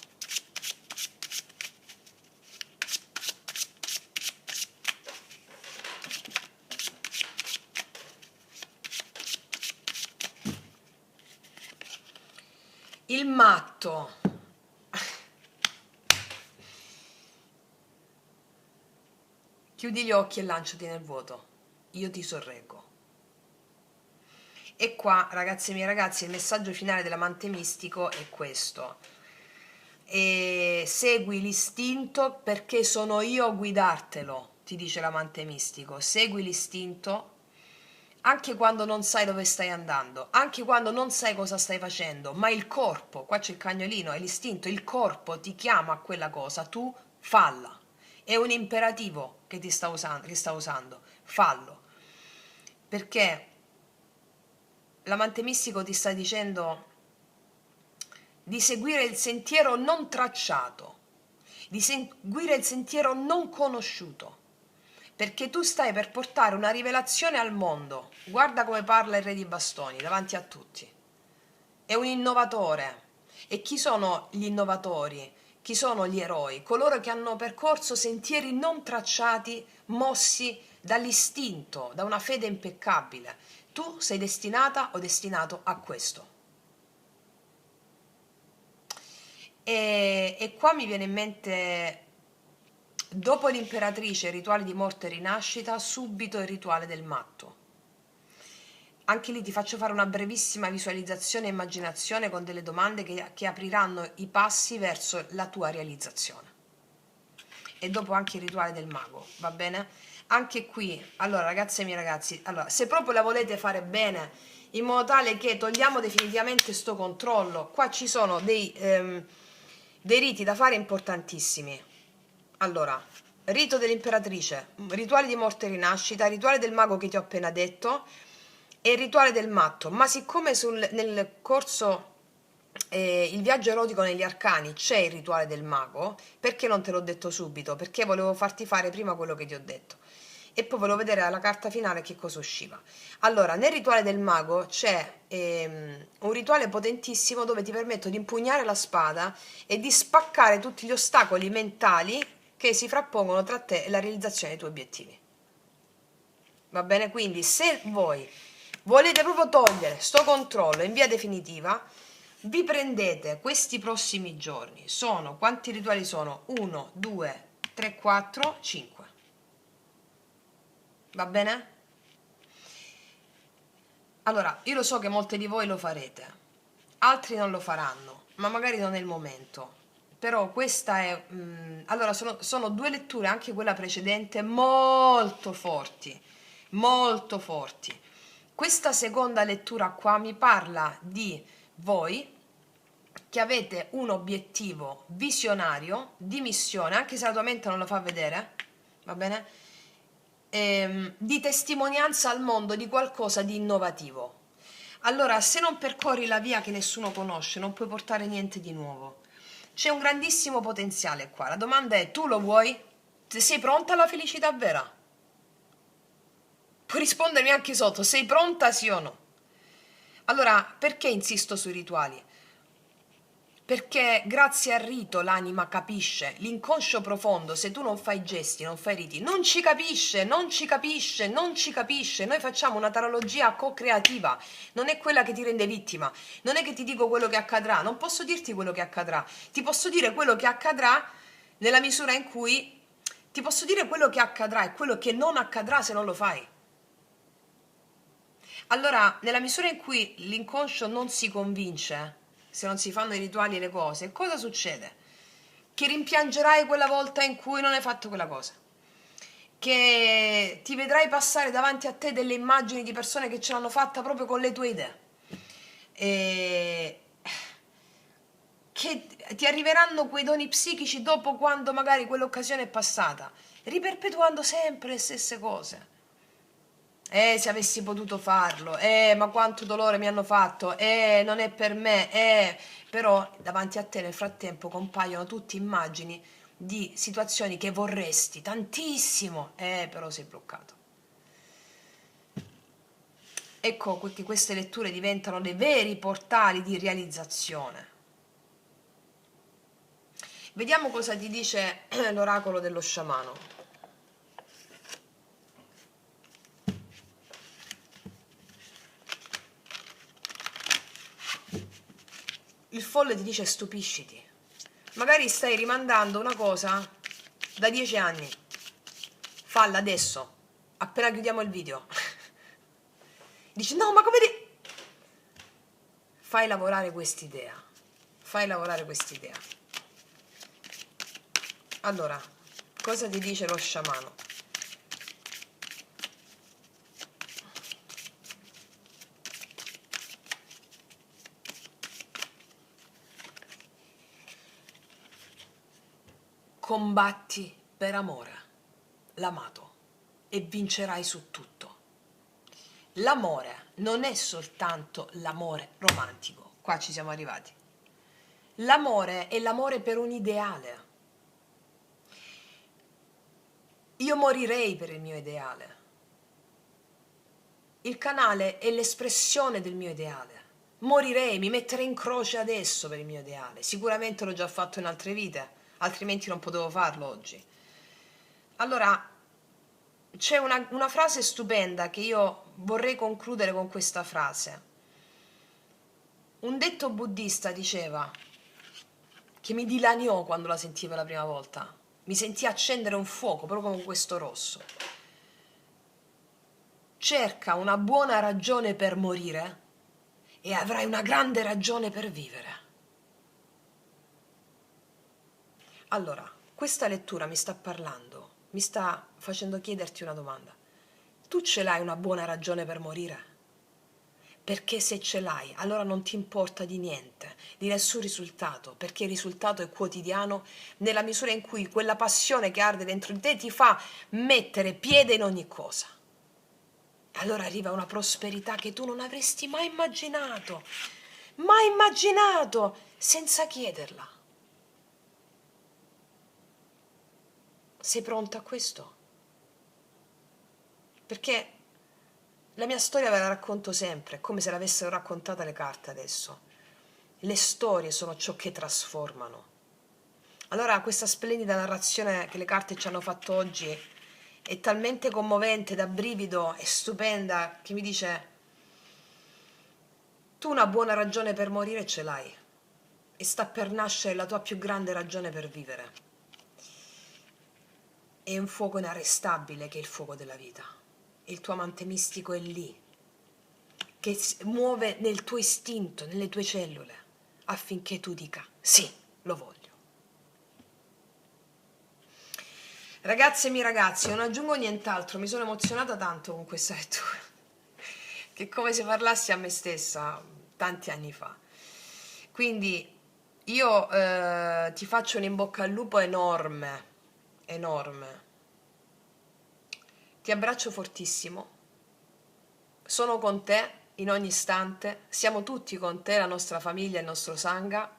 Il matto. Chiudi gli occhi e lanciati nel vuoto. Io ti sorreggo. E qua, ragazzi e miei ragazzi, il messaggio finale dell'amante mistico è questo. E segui l'istinto perché sono io a guidartelo, ti dice l'amante mistico. Segui l'istinto anche quando non sai dove stai andando, anche quando non sai cosa stai facendo, ma il corpo, qua c'è il cagnolino, è l'istinto, il corpo ti chiama a quella cosa, tu falla. È un imperativo che ti sta usando, fallo. Perché l'amante mistico ti sta dicendo di seguire il sentiero non tracciato, di seguire il sentiero non conosciuto, perché tu stai per portare una rivelazione al mondo. Guarda come parla il re di bastoni davanti a tutti. È un innovatore. E chi sono gli innovatori? Chi sono gli eroi? Coloro che hanno percorso sentieri non tracciati, mossi dall'istinto, da una fede impeccabile. Tu sei destinata o destinato a questo. E qua mi viene in mente, dopo l'imperatrice, il rituale di morte e rinascita, subito il rituale del matto. Anche lì ti faccio fare una brevissima visualizzazione e immaginazione con delle domande che apriranno i passi verso la tua realizzazione. E dopo anche il rituale del mago, va bene? Anche qui, allora ragazze e miei ragazzi, allora, se proprio la volete fare bene, in modo tale che togliamo definitivamente sto controllo, qua ci sono dei riti da fare importantissimi. Allora, rito dell'imperatrice, rituale di morte e rinascita, rituale del mago che ti ho appena detto e il rituale del matto. Ma siccome nel corso il viaggio erotico negli arcani c'è il rituale del mago, perché non te l'ho detto subito? Perché volevo farti fare prima quello che ti ho detto e poi volevo vedere alla carta finale che cosa usciva. Allora, nel rituale del mago c'è un rituale potentissimo dove ti permetto di impugnare la spada e di spaccare tutti gli ostacoli mentali che si frappongono tra te e la realizzazione dei tuoi obiettivi. Va bene? Quindi se voi volete proprio togliere sto controllo in via definitiva, vi prendete questi prossimi giorni. Quanti rituali sono? 1, 2, 3, 4, 5. Va bene? Allora, io lo so che molti di voi lo farete, altri non lo faranno, ma magari non è il momento. Però questa è... allora, sono due letture, anche quella precedente, molto forti, molto forti. Questa seconda lettura qua mi parla di voi che avete un obiettivo visionario di missione, anche se la tua mente non lo fa vedere, va bene? Di testimonianza al mondo di qualcosa di innovativo. Allora, se non percorri la via che nessuno conosce, non puoi portare niente di nuovo. C'è un grandissimo potenziale qua. La domanda è: tu lo vuoi? Sei pronta alla felicità vera? Puoi rispondermi anche sotto, sei pronta sì o no? Allora, perché insisto sui rituali? Perché grazie al rito l'anima capisce, l'inconscio profondo, se tu non fai gesti, non fai riti, non ci capisce, non ci capisce, non ci capisce. Noi facciamo una tarologia co-creativa, non è quella che ti rende vittima, non è che ti dico quello che accadrà, non posso dirti quello che accadrà, ti posso dire quello che accadrà nella misura in cui ti posso dire quello che accadrà e quello che non accadrà se non lo fai. Allora, nella misura in cui l'inconscio non si convince, se non si fanno i rituali e le cose, cosa succede? Che rimpiangerai quella volta in cui non hai fatto quella cosa. Che ti vedrai passare davanti a te delle immagini di persone che ce l'hanno fatta proprio con le tue idee. E che ti arriveranno quei doni psichici dopo, quando magari quell'occasione è passata, riperpetuando sempre le stesse cose. Se avessi potuto farlo, ma quanto dolore mi hanno fatto, non è per me, però davanti a te nel frattempo compaiono tutte immagini di situazioni che vorresti tantissimo, però sei bloccato. Ecco che queste letture diventano dei veri portali di realizzazione. Vediamo cosa ti dice l'oracolo dello sciamano. Il folle ti dice: stupisciti. Magari stai rimandando una cosa da 10 anni. Falla adesso, appena chiudiamo il video. Dici: no, ma come di... Fai lavorare quest'idea. Fai lavorare quest'idea. Allora, cosa ti dice lo sciamano? Combatti per amore, l'amato, e vincerai su tutto. L'amore non è soltanto l'amore romantico, qua ci siamo arrivati. L'amore è l'amore per un ideale. Io morirei per il mio ideale. Il canale è l'espressione del mio ideale. Morirei, mi metterei in croce adesso per il mio ideale. Sicuramente l'ho già fatto in altre vite, altrimenti non potevo farlo oggi. Allora, c'è una frase stupenda che io vorrei concludere con questa frase. Un detto buddista diceva, che mi dilaniò quando la sentivo la prima volta, mi sentì accendere un fuoco proprio con questo rosso. Cerca una buona ragione per morire e avrai una grande ragione per vivere. Allora, questa lettura mi sta parlando, mi sta facendo chiederti una domanda. Tu ce l'hai una buona ragione per morire? Perché se ce l'hai, allora non ti importa di niente, di nessun risultato, perché il risultato è quotidiano nella misura in cui quella passione che arde dentro di te ti fa mettere piede in ogni cosa. Allora arriva una prosperità che tu non avresti mai immaginato, senza chiederla. Sei pronta a questo? Perché la mia storia ve la racconto sempre, è come se l'avessero raccontata le carte adesso. Le storie sono ciò che trasformano. Allora questa splendida narrazione che le carte ci hanno fatto oggi è talmente commovente, da brivido, è stupenda, che mi dice: tu una buona ragione per morire ce l'hai e sta per nascere la tua più grande ragione per vivere. È un fuoco inarrestabile che è il fuoco della vita. Il tuo amante mistico è lì, che muove nel tuo istinto, nelle tue cellule, affinché tu dica: sì, lo voglio. Ragazze e miei ragazzi, non aggiungo nient'altro, mi sono emozionata tanto con questa lettura, che è come se parlassi a me stessa tanti anni fa. Quindi Io ti faccio un in bocca al lupo enorme, enorme. Ti abbraccio fortissimo. Sono con te in ogni istante. Siamo tutti con te, la nostra famiglia, il nostro Sangha.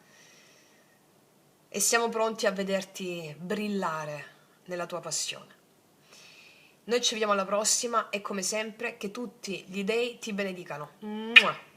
E siamo pronti a vederti brillare nella tua passione. Noi ci vediamo alla prossima e come sempre che tutti gli dei ti benedicano. Mua.